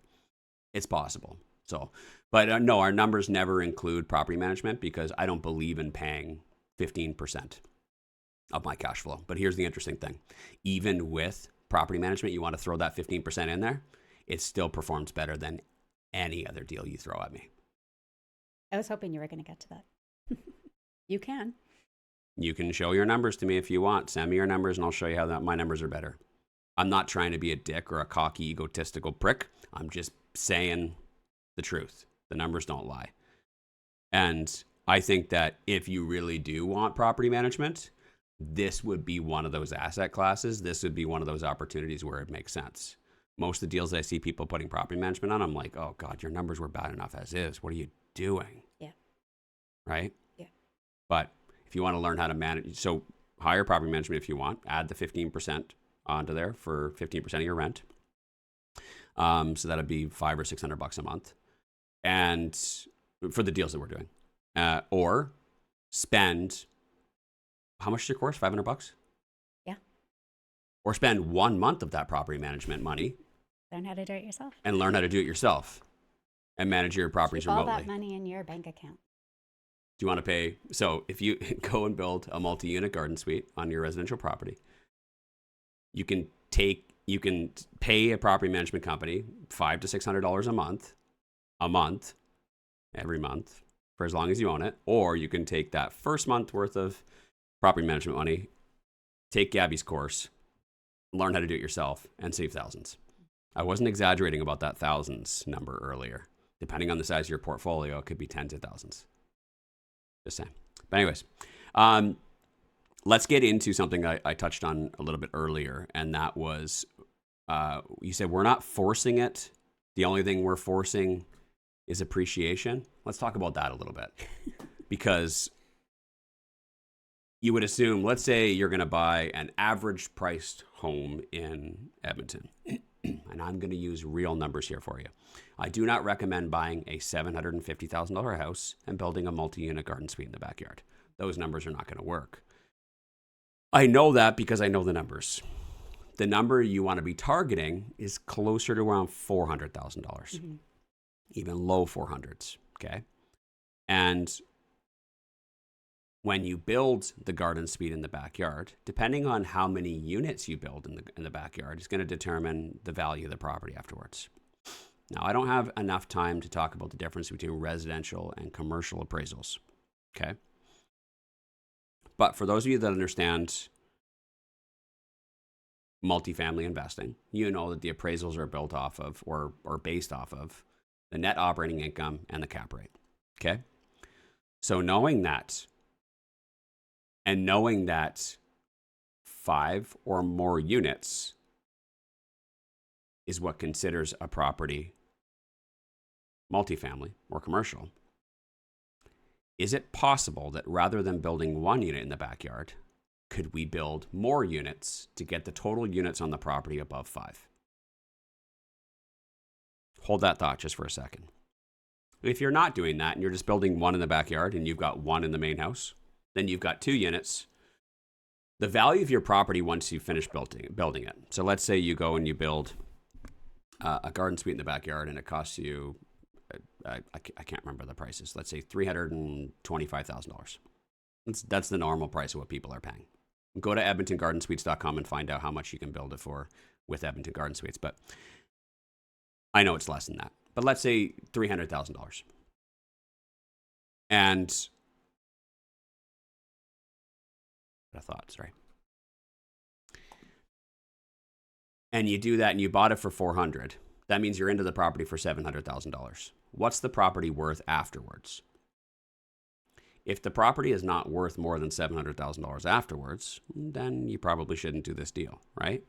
It's possible. So, but no, our numbers never include property management because I don't believe in paying 15% of my cash flow. But here's the interesting thing. Even with property management, you want to throw that 15% in there, it still performs better than any other deal you throw at me. I was hoping you were going to get to that. You can. You can show your numbers to me if you want. Send me your numbers and I'll show you how my numbers are better. I'm not trying to be a dick or a cocky, egotistical prick. I'm just saying the truth. The numbers don't lie. And I think that if you really do want property management, this would be one of those asset classes. This would be one of those opportunities where it makes sense. Most of the deals I see people putting property management on, I'm like, oh God, your numbers were bad enough as is. What are you doing? Yeah. Right? Yeah. But if you want to learn how to manage, so hire property management if you want, add the 15% onto there for 15% of your rent. So that'd be $500 or $600 a month. And for the deals that we're doing, or spend, how much is your course? $500? Yeah. or spend 1 month of that property management money. Learn how to do it yourself. And learn how to do it yourself and manage your properties Keep all remotely. that money in your bank account. Do you want to pay? So if you go and build a multi-unit garden suite on your residential property, you can pay a property management company $500 to $600 a month, every month, for as long as you own it. Or you can take that first month worth of property management money, take Gabby's course, learn how to do it yourself, and save thousands. I wasn't exaggerating about that thousands number earlier. Depending on the size of your portfolio, it could be tens of thousands. Just saying. But anyways, let's get into something I touched on a little bit earlier, and that was, you said we're not forcing it. The only thing we're forcing is appreciation. Let's talk about that a little bit. Because you would assume, let's say you're going to buy an average priced home in Edmonton. And I'm going to use real numbers here for you. I do not recommend buying a $750,000 house and building a multi-unit garden suite in the backyard. Those numbers are not going to work. I know that because I know the numbers. The number you want to be targeting is closer to around $400,000, even low 400s, okay? And when you build the garden suite in the backyard, depending on how many units you build in the backyard, is going to determine the value of the property afterwards. Now, I don't have enough time to talk about the difference between residential and commercial appraisals, okay? But for those of you that understand multifamily investing, you know that the appraisals are built off of or based off of the net operating income and the cap rate, okay? So knowing that, and knowing that 5 or more units is what considers a property multifamily or commercial, is it possible that rather than building 1 unit in the backyard, could we build more units to get the total units on the property above 5? Hold that thought just for a second. If you're not doing that and you're just building 1 in the backyard and you've got 1 in the main house, then you've got 2 units. The value of your property once you finish building it. So let's say you go and you build a garden suite in the backyard and it costs you, I can't remember the prices. Let's say $325,000. That's the normal price of what people are paying. Go to EdmontonGardenSuites.com and find out how much you can build it for with Edmonton Garden Suites. But I know it's less than that. But let's say $300,000. And thoughts, right? And you do that and you bought it for $400,000. That means you're into the property for $700,000. What's the property worth afterwards? If the property is not worth more than $700,000 afterwards, then you probably shouldn't do this deal, right?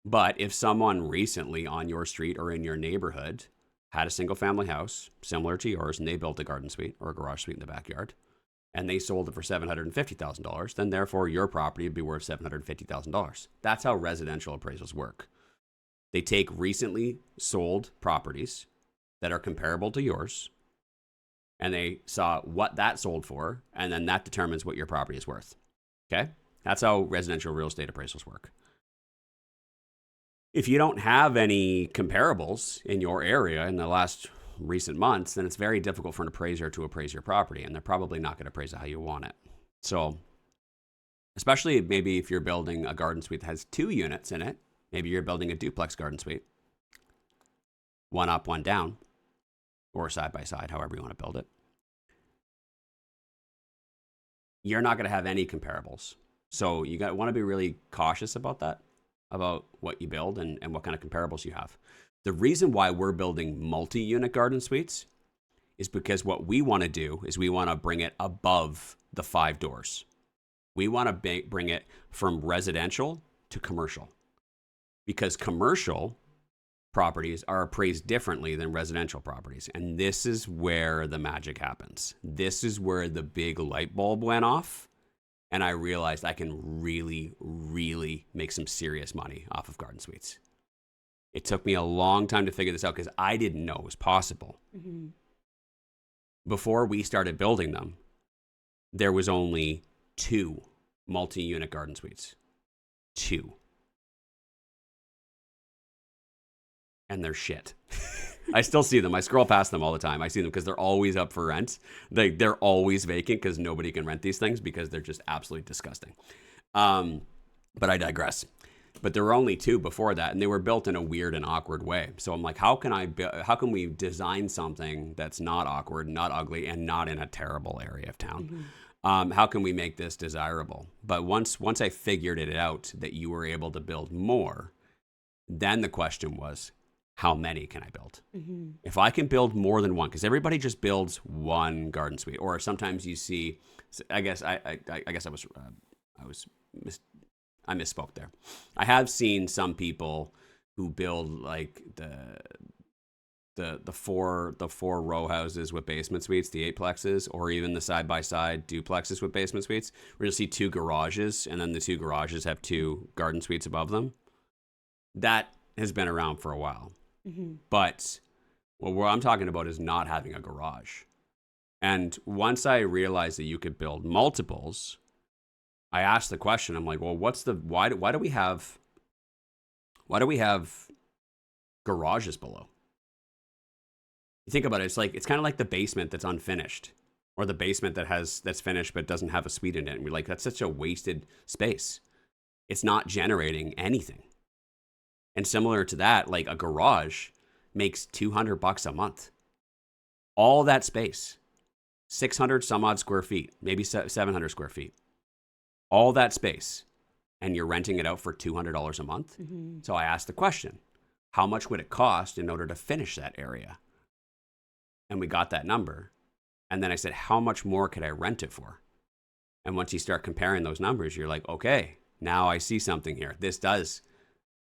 But if someone recently on your street or in your neighborhood had a single family house similar to yours and they built a garden suite or a garage suite in the backyard, and they sold it for $750,000, then therefore your property would be worth $750,000. That's how residential appraisals work. They take recently sold properties that are comparable to yours, and they saw what that sold for, and then that determines what your property is worth. Okay? That's how residential real estate appraisals work. If you don't have any comparables in your area in the last recent months, then it's very difficult for an appraiser to appraise your property, and they're probably not going to appraise it how you want it. So, especially maybe if you're building a garden suite that has 2 units in it, maybe you're building a duplex garden suite, 1 up, 1 down, or side by side, however you want to build it. You're not going to have any comparables. So you want to be really cautious about that, about what you build and what kind of comparables you have. The reason why we're building multi-unit garden suites is because what we want to do is we want to bring it above the 5 doors. We want to bring it from residential to commercial, because commercial properties are appraised differently than residential properties. And this is where the magic happens. This is where the big light bulb went off. And I realized I can really, really make some serious money off of garden suites. It took me a long time to figure this out because I didn't know it was possible. Mm-hmm. Before we started building them, there was only 2 multi-unit garden suites. 2. and they're shit. I still see them. I scroll past them all the time. I see them because they're always up for rent. They're always vacant because nobody can rent these things because they're just absolutely disgusting. But I digress. But there were only 2 before that, and they were built in a weird and awkward way. So I'm like, how can we design something that's not awkward, not ugly, and not in a terrible area of town? How can we make this desirable? But once I figured it out that you were able to build more, then the question was, how many can I build? If I can build more than one, because everybody just builds one garden suite, or sometimes you see, I misspoke there. I have seen some people who build like the four row houses with basement suites, the 8plexes, or even the side by side duplexes with basement suites, where you'll see 2 garages, and then the 2 garages have 2 garden suites above them. That has been around for a while. But what I'm talking about is not having a garage. And once I realized that you could build multiples, I asked the question, I'm like, well, why do we have garages below? You think about it, it's kind of like the basement that's unfinished, or the basement that's finished but doesn't have a suite in it. And we're like, that's such a wasted space. It's not generating anything. And similar to that, like a garage makes $200 a month. All that space, 600 some odd square feet, maybe 700 square feet. All that space, and you're renting it out for $200 a month. So I asked the question, how much would it cost in order to finish that area? And we got that number. And then I said, how much more could I rent it for? And once you start comparing those numbers, you're like, okay, now I see something here. This does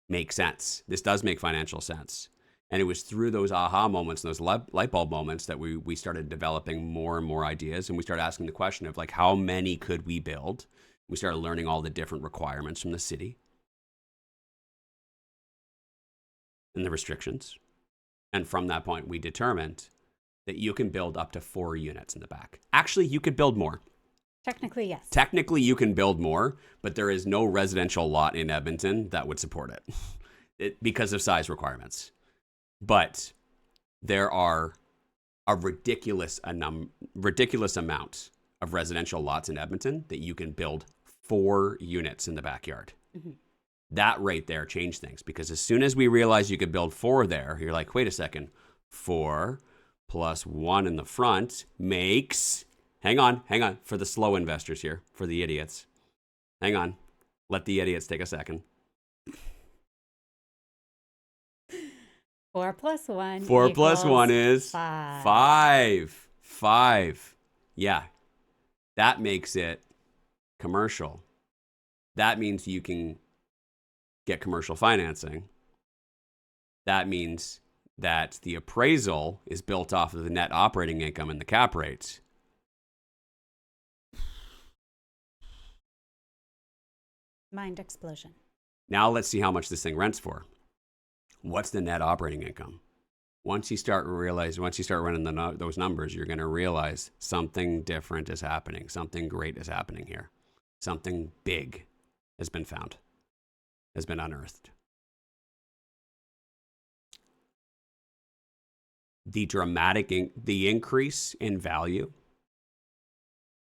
make sense. This does make financial sense. And it was through those aha moments and those light bulb moments that we started developing more and more ideas. And we started asking the question of like, how many could we build? We started learning all the different requirements from the city and the restrictions. And from that point, we determined that you can build up to 4 units in the back. Actually, you could build more. Technically, yes. Technically, you can build more, but there is no residential lot in Edmonton that would support it, because of size requirements. But there are a ridiculous amount of residential lots in Edmonton that you can build 4 units in the backyard. That right there changed things, because as soon as we realized you could build 4 there, you're like, wait a second, 4 plus 1 in the front makes... Hang on, for the slow investors here, for the idiots. Hang on, let the idiots take a second. 4 plus 1 4 plus 1 is 5. 5. Yeah, that makes it commercial. That means you can get commercial financing. That means that the appraisal is built off of the net operating income and the cap rates. Mind explosion. Now let's see how much this thing rents for. What's the net operating income? Once you start running those numbers, you're going to realize something different is happening. Something great is happening here. Something big has been found, has been unearthed. The increase in value,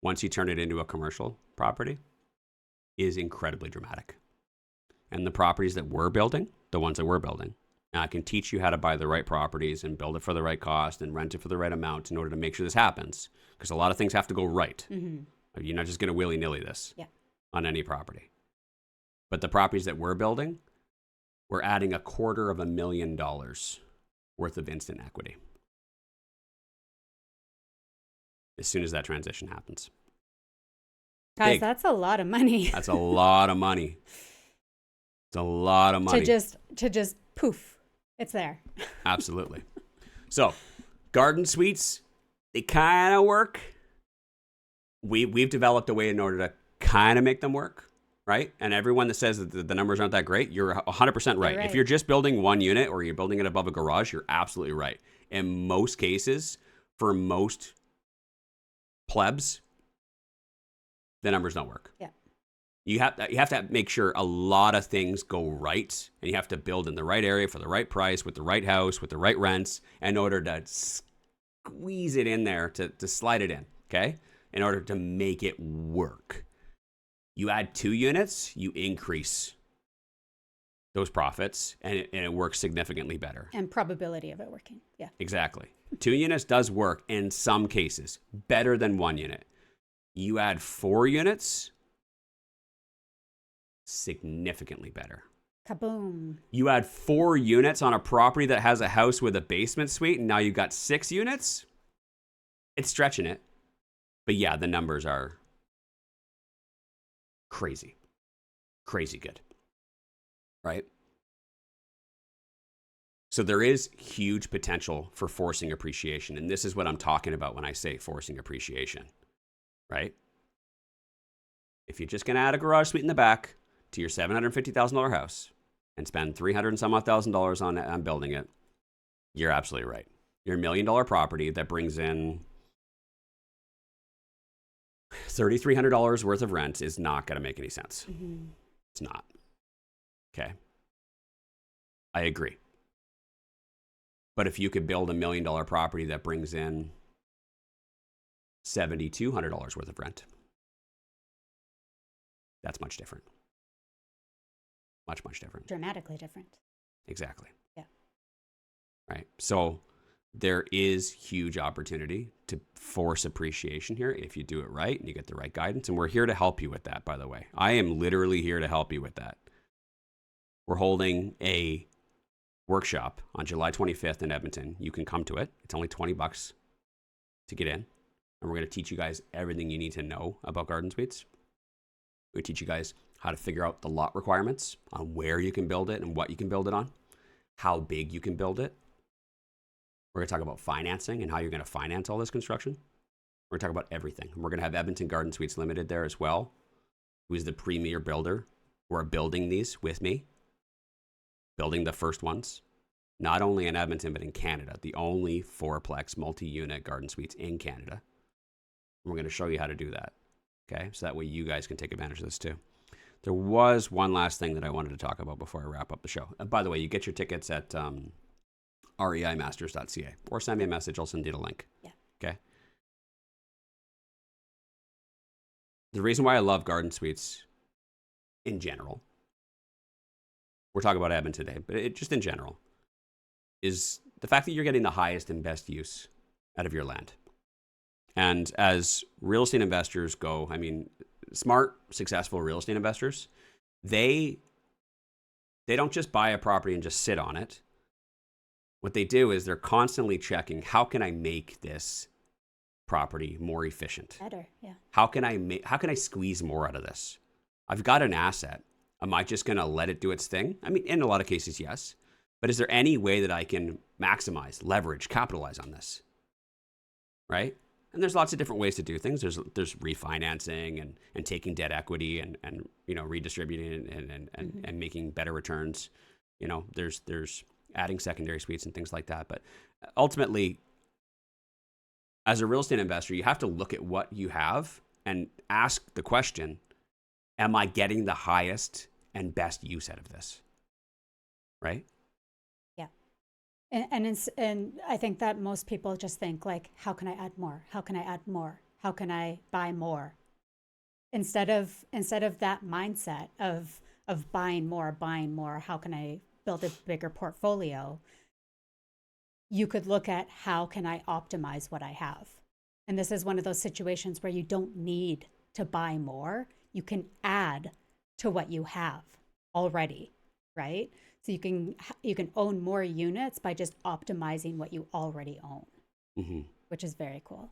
once you turn it into a commercial property, is incredibly dramatic. And the properties that we're building, the ones that we're building, now I can teach you how to buy the right properties and build it for the right cost and rent it for the right amount in order to make sure this happens. Because a lot of things have to go right. You're not just going to willy-nilly this on any property. But the properties that we're building, we're adding $250,000 worth of instant equity as soon as that transition happens. Guys, Big. that's a lot of money. That's a lot of money. It's a lot of money. To just poof, it's there. Absolutely. So, garden suites, they kind of work. We've developed a way in order to kind of make them work, right? And everyone that says that the numbers aren't that great, you're 100% right. If you're just building one unit or you're building it above a garage, you're absolutely right. In most cases, for most plebs, the numbers don't work. Yeah. You have to make sure a lot of things go right, and you have to build in the right area for the right price, with the right house, with the right rents, in order to squeeze it in there, to slide it in, okay? In order to make it work. You add 2 units, you increase those profits, and it works significantly better. And probability of it working, yeah. Exactly. 2 units does work in some cases, better than 1 unit. You add 4 units, significantly better. Kaboom. You add 4 units on a property that has a house with a basement suite, and now you've got 6 units. It's stretching it. But yeah, the numbers are crazy. Crazy good. Right? So there is huge potential for forcing appreciation. And this is what I'm talking about when I say forcing appreciation. Right? If you're just going to add a garage suite in the back to your $750,000 house and spend $300 and some odd thousand on building it, you're absolutely right. Your $1 million property that brings in $3,300 worth of rent is not going to make any sense. Mm-hmm. It's not. Okay. I agree. But if you could build $1 million property that brings in $7,200 worth of rent, that's much different. Much, much different. Dramatically different. Exactly. Yeah. Right. So there is huge opportunity to force appreciation here if you do it right and you get the right guidance. And we're here to help you with that, by the way. I am literally here to help you with that. We're holding a workshop on July 25th in Edmonton. You can come to it. It's only $20 to get in. And we're going to teach you guys everything you need to know about garden suites. We teach you guys how to figure out the lot requirements on where you can build it and what you can build it on, how big you can build it. We're going to talk about financing and how you're going to finance all this construction. We're going to talk about everything. And we're going to have Edmonton Garden Suites Limited there as well, who is the premier builder who are building these with me, building the first ones, not only in Edmonton, but in Canada, the only 4-plex multi-unit garden suites in Canada. And we're going to show you how to do that. Okay, so that way you guys can take advantage of this too. There was one last thing that I wanted to talk about before I wrap up the show. And by the way, you get your tickets at reimasters.ca or send me a message. I'll send you the link. Yeah. Okay. The reason why I love garden suites in general, we're talking about Edmonton today, but just in general, is the fact that you're getting the highest and best use out of your land. And as real estate investors go, I mean, smart, successful real estate investors, they don't just buy a property and just sit on it. What they do is they're constantly checking, how can I make this property more efficient? Better, yeah. How can I squeeze more out of this? I've got an asset. Am I just going to let it do its thing? I mean, in a lot of cases, yes. But is there any way that I can maximize, leverage, capitalize on this? Right? And there's lots of different ways to do things. There's refinancing and taking debt equity and redistributing and making better returns. You know, there's adding secondary suites and things like that. But ultimately, as a real estate investor, you have to look at what you have and ask the question, am I getting the highest and best use out of this? Right? And I think that most people just think like, how can I add more? How can I add more? How can I buy more? Instead of that mindset of buying more, how can I build a bigger portfolio? You could look at how can I optimize what I have? And this is one of those situations where you don't need to buy more. You can add to what you have already, right? So you can own more units by just optimizing what you already own, which is very cool.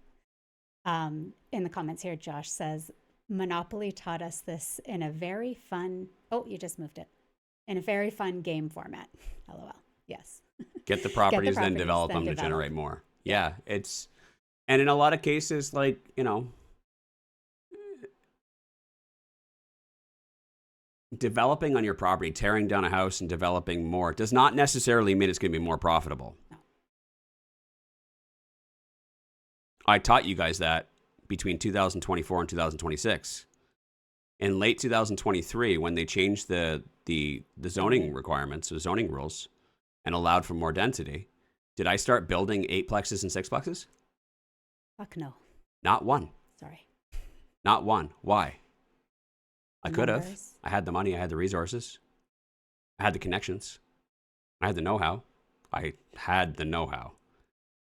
In the comments here, Josh says, Monopoly taught us this in a very fun, you just moved it, in a very fun game format. LOL. Yes. Get the properties, then develop them to generate more. Yeah. And in a lot of cases, like, developing on your property, tearing down a house and developing more does not necessarily mean it's going to be more profitable. No. I taught you guys that between 2024 and 2026. In late 2023, when they changed the zoning requirements, the zoning rules, and allowed for more density, did I start building 8plexes and 6plexes? Fuck no. Not one. Sorry. Not one. Why? I could have. Numbers. I had the money. I had the resources. I had the connections. I had the know-how. And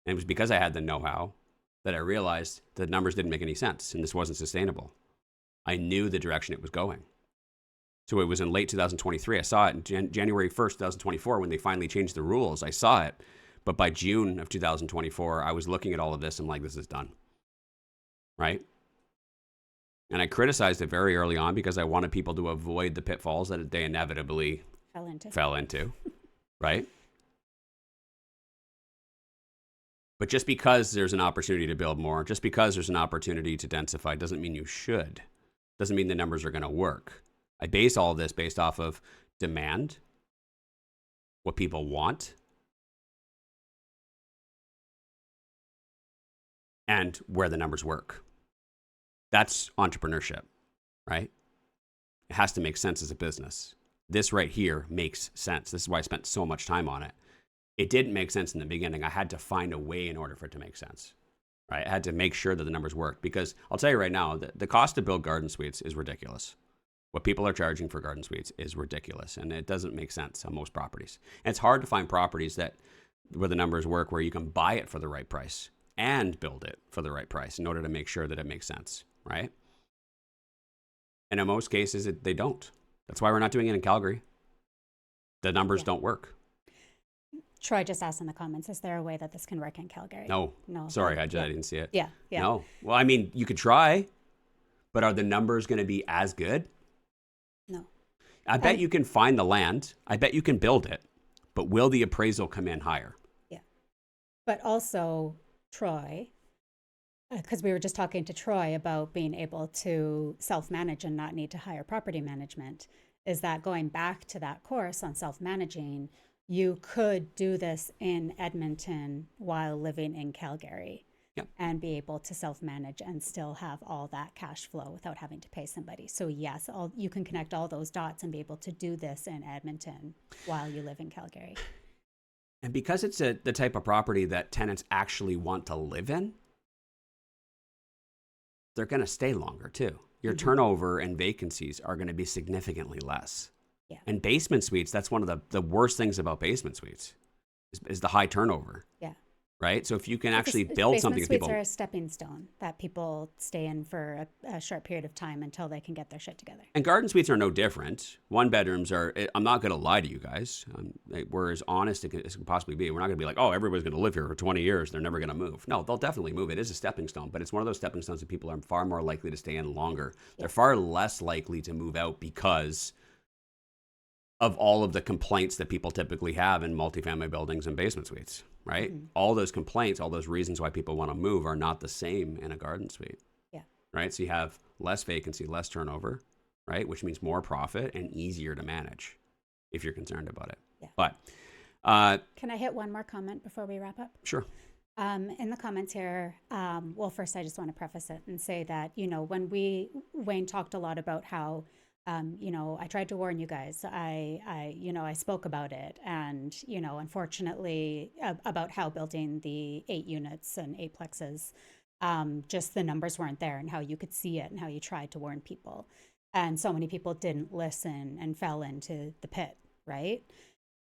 it was because I had the know-how that I realized the numbers didn't make any sense and this wasn't sustainable. I knew the direction it was going. So it was in late 2023. I saw it in January 1st, 2024, when they finally changed the rules. I saw it. But by June of 2024, I was looking at all of this. I'm like, this is done. Right? And I criticized it very early on because I wanted people to avoid the pitfalls that they inevitably fell into. Right? But just because there's an opportunity to build more, just because there's an opportunity to densify, doesn't mean you should. Doesn't mean the numbers are going to work. I base all of this based off of demand, what people want, and where the numbers work. That's entrepreneurship, right? It has to make sense as a business. This right here makes sense. This is why I spent so much time on it. It didn't make sense in the beginning. I had to find a way in order for it to make sense, right? I had to make sure that the numbers worked because I'll tell you right now, the cost to build garden suites is ridiculous. What people are charging for garden suites is ridiculous, and it doesn't make sense on most properties. And it's hard to find properties where the numbers work, where you can buy it for the right price and build it for the right price in order to make sure that it makes sense, right? And in most cases, they don't. That's why we're not doing it in Calgary. The numbers don't work. Troy just asked in the comments, is there a way that this can work in Calgary? No. Sorry, I didn't see it. Yeah. No. Well, I mean, you could try, but are the numbers going to be as good? No. I bet you can find the land. I bet you can build it, but will the appraisal come in higher? Yeah. But also, Troy, because we were just talking to Troy about being able to self-manage and not need to hire property management, is that going back to that course on self-managing, you could do this in Edmonton while living in Calgary. Yep. And be able to self-manage and still have all that cash flow without having to pay somebody. So yes, you can connect all those dots and be able to do this in Edmonton while you live in Calgary. And because it's the type of property that tenants actually want to live in, they're going to stay longer too. Your turnover and vacancies are going to be significantly less. Yeah. And basement suites, that's one of the worst things about basement suites is the high turnover. Yeah. Right? So if you can actually build something that people... Basement suites are a stepping stone that people stay in for a short period of time until they can get their shit together. And garden suites are no different. One bedrooms are... I'm not going to lie to you guys. We're as honest as can possibly be. We're not going to be like, oh, everybody's going to live here for 20 years. They're never going to move. No, they'll definitely move. It is a stepping stone, but it's one of those stepping stones that people are far more likely to stay in longer. Yeah. They're far less likely to move out because of all of the complaints that people typically have in multifamily buildings and basement suites, right? Mm-hmm. All those complaints, all those reasons why people want to move are not the same in a garden suite. Yeah. Right? So you have less vacancy, less turnover, right? Which means more profit and easier to manage if you're concerned about it. Yeah. But can I hit one more comment before we wrap up? Sure. In the comments here, well, first I just want to preface it and say that, when Wayne talked a lot about how I tried to warn you guys. I spoke about it, and unfortunately, about how building the 8 units and 8plexes, just the numbers weren't there, and how you could see it, and how you tried to warn people, and so many people didn't listen and fell into the pit, right?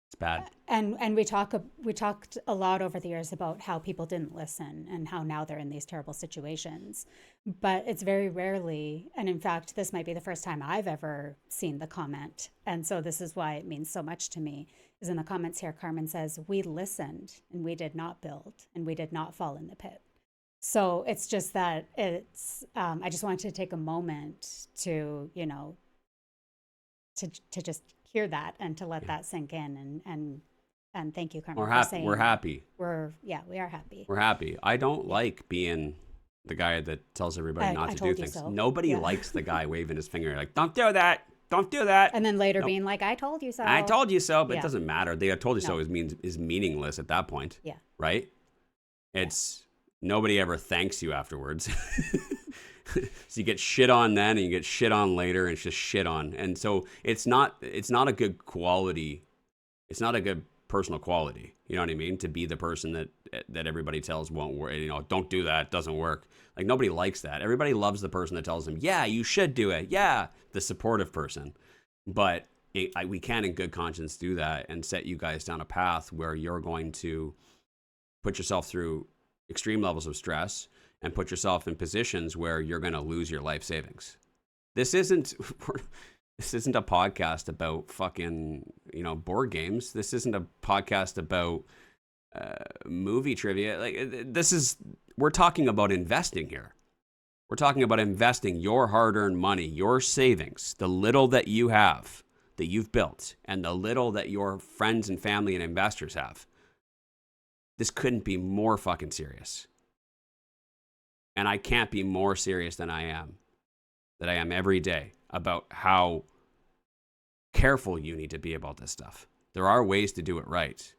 It's bad. And we talked a lot over the years about how people didn't listen and how now they're in these terrible situations. But it's very rarely, and in fact, this might be the first time I've ever seen the comment. And so this is why it means so much to me, is in the comments here, Carmen says, we listened and we did not build and we did not fall in the pit. So it's just that I just wanted to take a moment to, to just hear that and to let that sink in and thank you, Carmen. We're happy. We are happy. We're happy. I don't like being the guy that tells everybody not to do things. So. Nobody likes the guy waving his finger like, don't do that. Don't do that. And then later being like, I told you so. I told you so, but it doesn't matter. I told you so is meaningless at that point. Yeah. Right? It's nobody ever thanks you afterwards. So you get shit on then, and you get shit on later, and it's just shit on. And so it's not a good quality. It's not a good personal quality. You know what I mean? To be the person that everybody tells won't work. You know, don't do that. It doesn't work. Like, nobody likes that. Everybody loves the person that tells them, yeah, you should do it. Yeah, the supportive person. But we can in good conscience do that and set you guys down a path where you're going to put yourself through extreme levels of stress and put yourself in positions where you're going to lose your life savings. This isn't a podcast about fucking, board games. This isn't a podcast about movie trivia. We're talking about investing here. We're talking about investing your hard-earned money, your savings, the little that you have, that you've built, and the little that your friends and family and investors have. This couldn't be more fucking serious. And I can't be more serious than I am every day about how careful you need to be about this stuff. There are ways to do it right.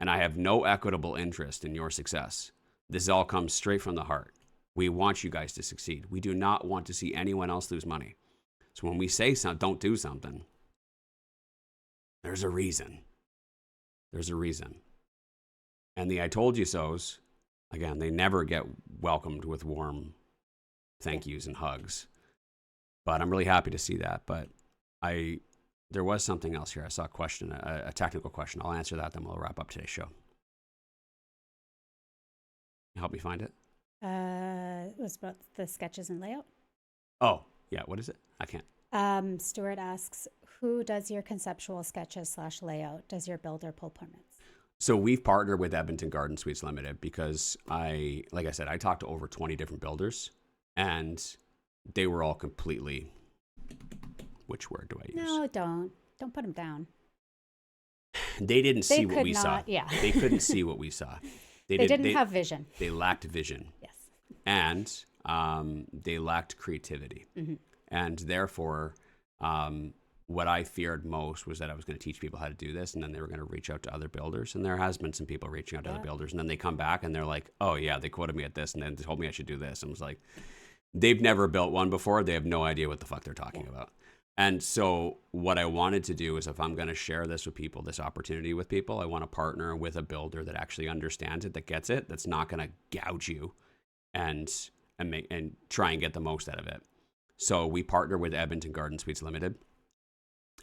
And I have no equitable interest in your success. This all comes straight from the heart. We want you guys to succeed. We do not want to see anyone else lose money. So when we say don't do something, there's a reason. There's a reason. And the I told you so's, again, they never get welcomed with warm thank yous and hugs. But I'm really happy to see that. But there was something else here. I saw a question, a technical question. I'll answer that, then we'll wrap up today's show. Help me find it. It was about the sketches and layout. Oh, yeah. What is it? I can't. Stuart asks, who does your conceptual sketches / layout? Does your builder pull permits? So we've partnered with Edmonton Garden Suites Limited because like I said, I talked to over 20 different builders, and they were all completely, which word do I use? No, don't put them down. They didn't see what we saw. Yeah. They couldn't see what we saw. They didn't have vision. They lacked vision. Yes. And they lacked creativity. Mm-hmm. And therefore, what I feared most was that I was going to teach people how to do this, and then they were going to reach out to other builders. And there has been some people reaching out to other builders, and then they come back and they're like, oh yeah, they quoted me at this, and then they told me I should do this. And I was like, they've never built one before. They have no idea what the fuck they're talking about. And so what I wanted to do is, if I'm going to share this with people, this opportunity with people, I want to partner with a builder that actually understands it, that gets it, that's not going to gouge you and try and get the most out of it. So we partner with Edmonton Garden Suites Limited,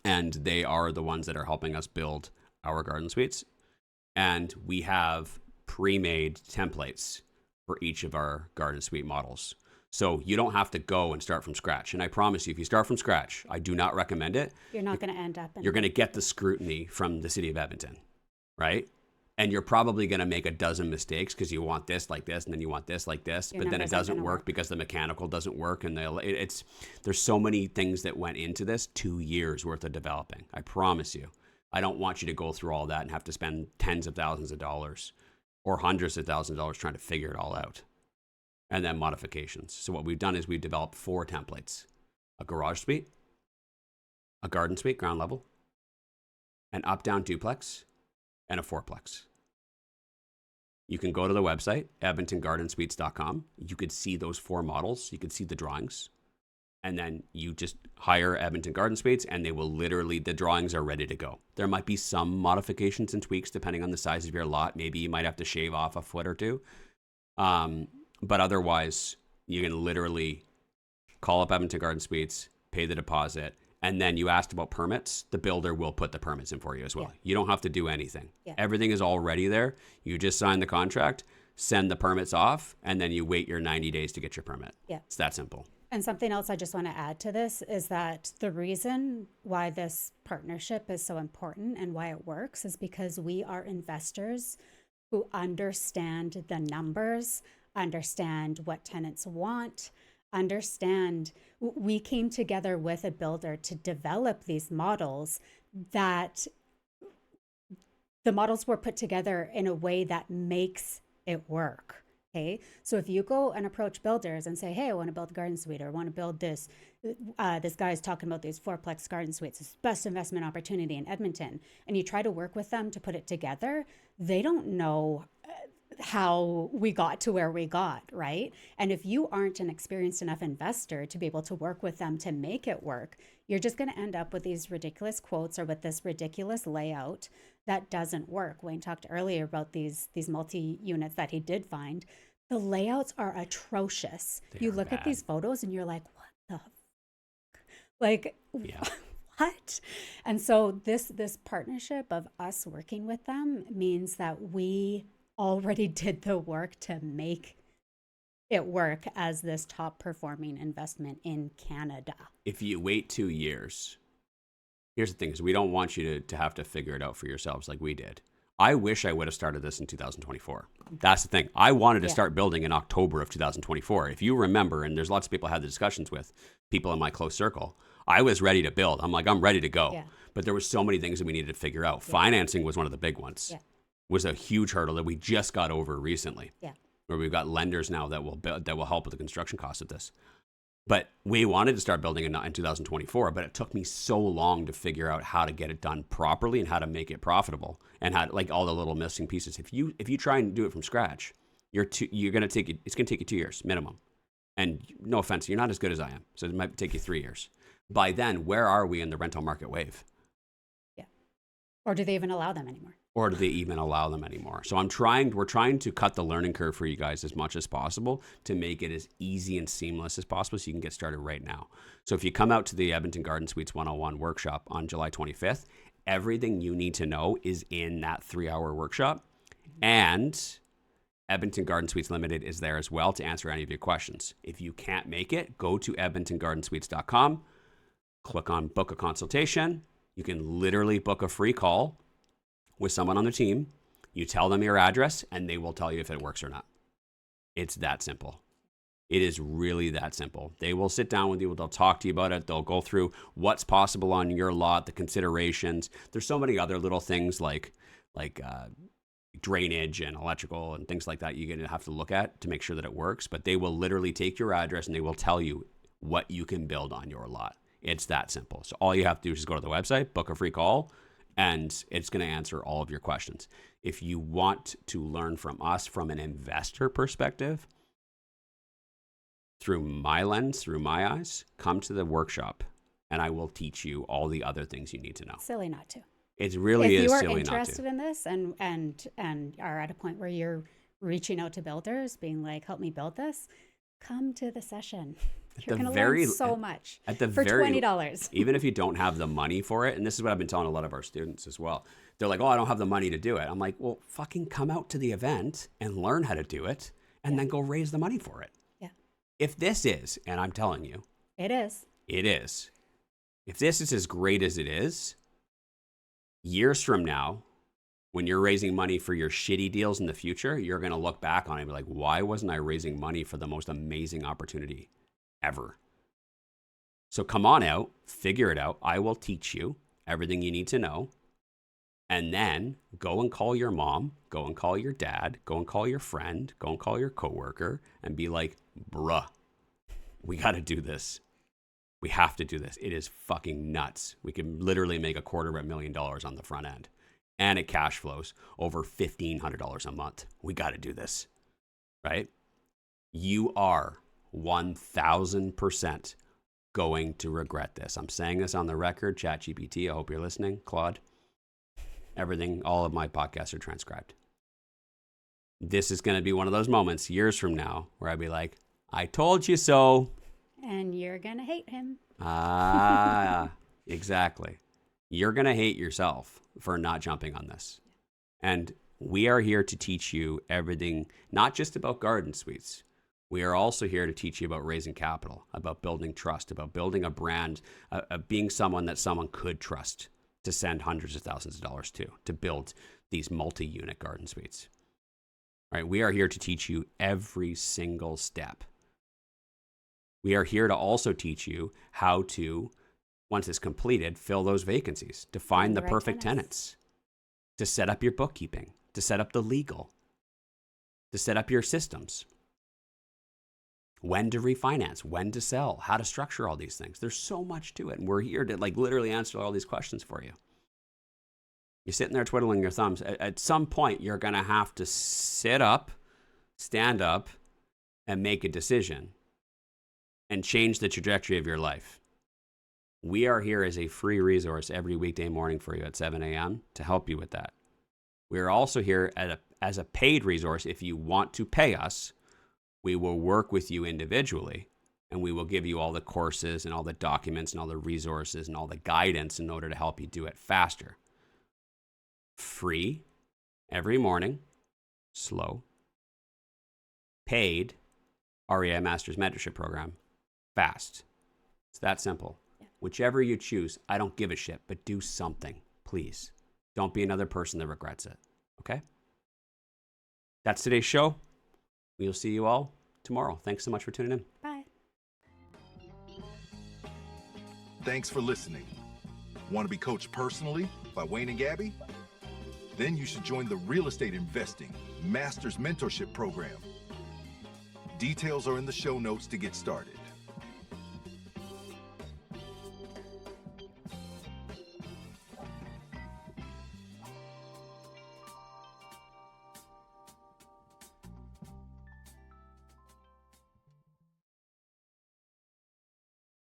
and they are the ones that are helping us build our garden suites. And we have pre-made templates for each of our garden suite models. So you don't have to go and start from scratch. And I promise you, if you start from scratch, I do not recommend it. You're not going to end up You're going to get the scrutiny from the City of Edmonton, right? And you're probably going to make a dozen mistakes because you want this like this, and then you want this like this, but then it doesn't work because the mechanical doesn't work. And there's so many things that went into this, 2 years worth of developing. I promise you. I don't want you to go through all that and have to spend tens of thousands of dollars or hundreds of thousands of dollars trying to figure it all out. And then modifications. So what we've done is we've developed 4 templates: a garage suite, a garden suite, ground level, an up-down duplex, and a 4-plex. You can go to the website, edmontongardensuites.com. You could see those 4 models. You could see the drawings. And then you just hire Edmonton Garden Suites, and they will literally, the drawings are ready to go. There might be some modifications and tweaks depending on the size of your lot. Maybe you might have to shave off a foot or two. But otherwise, you can literally call up Edmonton Garden Suites, pay the deposit, and then you asked about permits. The builder will put the permits in for you as well. Yeah. You don't have to do anything. Yeah. Everything is already there. You just sign the contract, send the permits off, and then you wait your 90 days to get your permit. Yeah. It's that simple. And something else I just want to add to this is that the reason why this partnership is so important and why it works is because we are investors who understand the numbers, understand what tenants want, understand. We came together with a builder to develop these models, that the models were put together in a way that makes it work. Okay. So if you go and approach builders and say, hey, I want to build a garden suite, or I want to build this, this guy's talking about these 4-plex garden suites, it's best investment opportunity in Edmonton, and you try to work with them to put it together, they don't know. how we got to where we got, right? And if you aren't an experienced enough investor to be able to work with them to make it work, you're just going to end up with these ridiculous quotes or with this ridiculous layout that doesn't work. Wayne talked earlier about these multi-units that he did find. The layouts are atrocious. You look at these photos and you're like, what the like, Yeah. what? And so this partnership of us working with them means that we already did the work to make it work as this top performing investment in Canada. If you wait 2 years, here's the thing, is we don't want you to have to figure it out for yourselves like we did. I wish I would have started this in 2024. That's the thing. I wanted to start building in October of 2024. If you remember, and there's lots of people I had the discussions with, people in my close circle, I was ready to build. I'm like, I'm ready to go. Yeah. But there was so many things that we needed to figure out. Financing was one of the big ones. Yeah. Was a huge hurdle that we just got over recently. Yeah. Where we've got lenders now that will help with the construction cost of this. But we wanted to start building in 2024, but it took me so long to figure out how to get it done properly and how to make it profitable and how, like, all the little missing pieces. If you try and do it from scratch, it's going to take you 2 years minimum. And no offense, you're not as good as I am, so it might take you 3 years. By then, where are we in the rental market wave? Yeah. Or do they even allow them anymore? Or do they even allow them anymore? So we're trying to cut the learning curve for you guys as much as possible to make it as easy and seamless as possible so you can get started right now. So if you come out to the Edmonton Garden Suites 101 workshop on July 25th, everything you need to know is in that 3-hour workshop. And Edmonton Garden Suites Limited is there as well to answer any of your questions. If you can't make it, go to edmontongardensuites.com, click on book a consultation. You can literally book a free call with someone on the team. You tell them your address and they will tell you if it works or not. It's that simple. It is really that simple. They will sit down with you. They'll talk to you about it. They'll go through what's possible on your lot, the considerations. There's so many other little things like drainage and electrical and things like that you're going to have to look at to make sure that it works. But they will literally take your address and they will tell you what you can build on your lot. It's that simple. So all you have to do is just go to the website, book a free call, and it's going to answer all of your questions. If you want to learn from us from an investor perspective, through my lens, through my eyes, come to the workshop and I will teach you all the other things you need to know. Silly not to. It really is silly not to. If you are interested in this and are at a point where you're reaching out to builders, being like, help me build this, come to the session. You're going to learn so much for $20. Even if you don't have the money for it, and this is what I've been telling a lot of our students as well. They're like, oh, I don't have the money to do it. I'm like, well, fucking come out to the event and learn how to do it and then go raise the money for it. Yeah. If this is, and I'm telling you. It is. If this is as great as it is, years from now, when you're raising money for your shitty deals in the future, you're going to look back on it and be like, why wasn't I raising money for the most amazing opportunity ever? So come on out, figure it out. I will teach you everything you need to know. And then go and call your mom, go and call your dad, go and call your friend, go and call your coworker and be like, bruh, we got to do this. We have to do this. It is fucking nuts. We can literally make $250,000 on the front end. And it cash flows over $1,500 a month. We got to do this, right? You are 1,000% going to regret this. I'm saying this on the record. ChatGPT, I hope you're listening. Claude, everything, all of my podcasts are transcribed. This is going to be one of those moments years from now where I'd be like, I told you so. And you're going to hate him. Exactly. You're going to hate yourself for not jumping on this. And we are here to teach you everything, not just about garden suites. We are also here to teach you about raising capital, about building trust, about building a brand, being someone that someone could trust to send hundreds of thousands of dollars to build these multi-unit garden suites. All right, we are here to teach you every single step. We are here to also teach you how to, once it's completed, fill those vacancies, to find the right perfect tenants, to set up your bookkeeping, to set up the legal, to set up your systems, when to refinance, when to sell, how to structure all these things. There's so much to it. And we're here to literally answer all these questions for you. You're sitting there twiddling your thumbs. At some point, you're going to have to sit up, stand up, and make a decision and change the trajectory of your life. We are here as a free resource every weekday morning for you at 7 a.m. to help you with that. We are also here as a paid resource. If you want to pay us, we will work with you individually, and we will give you all the courses and all the documents and all the resources and all the guidance in order to help you do it faster. Free every morning, slow. Paid REI Masters Mentorship Program, fast. It's that simple. Yeah. Whichever you choose, I don't give a shit, but do something, please. Don't be another person that regrets it, okay? That's today's show. We'll see you all tomorrow. Thanks so much for tuning in. Bye. Thanks for listening. Want to be coached personally by Wayne and Gabby? Then you should join the Real Estate Investing Masters Mentorship Program. Details are in the show notes to get started.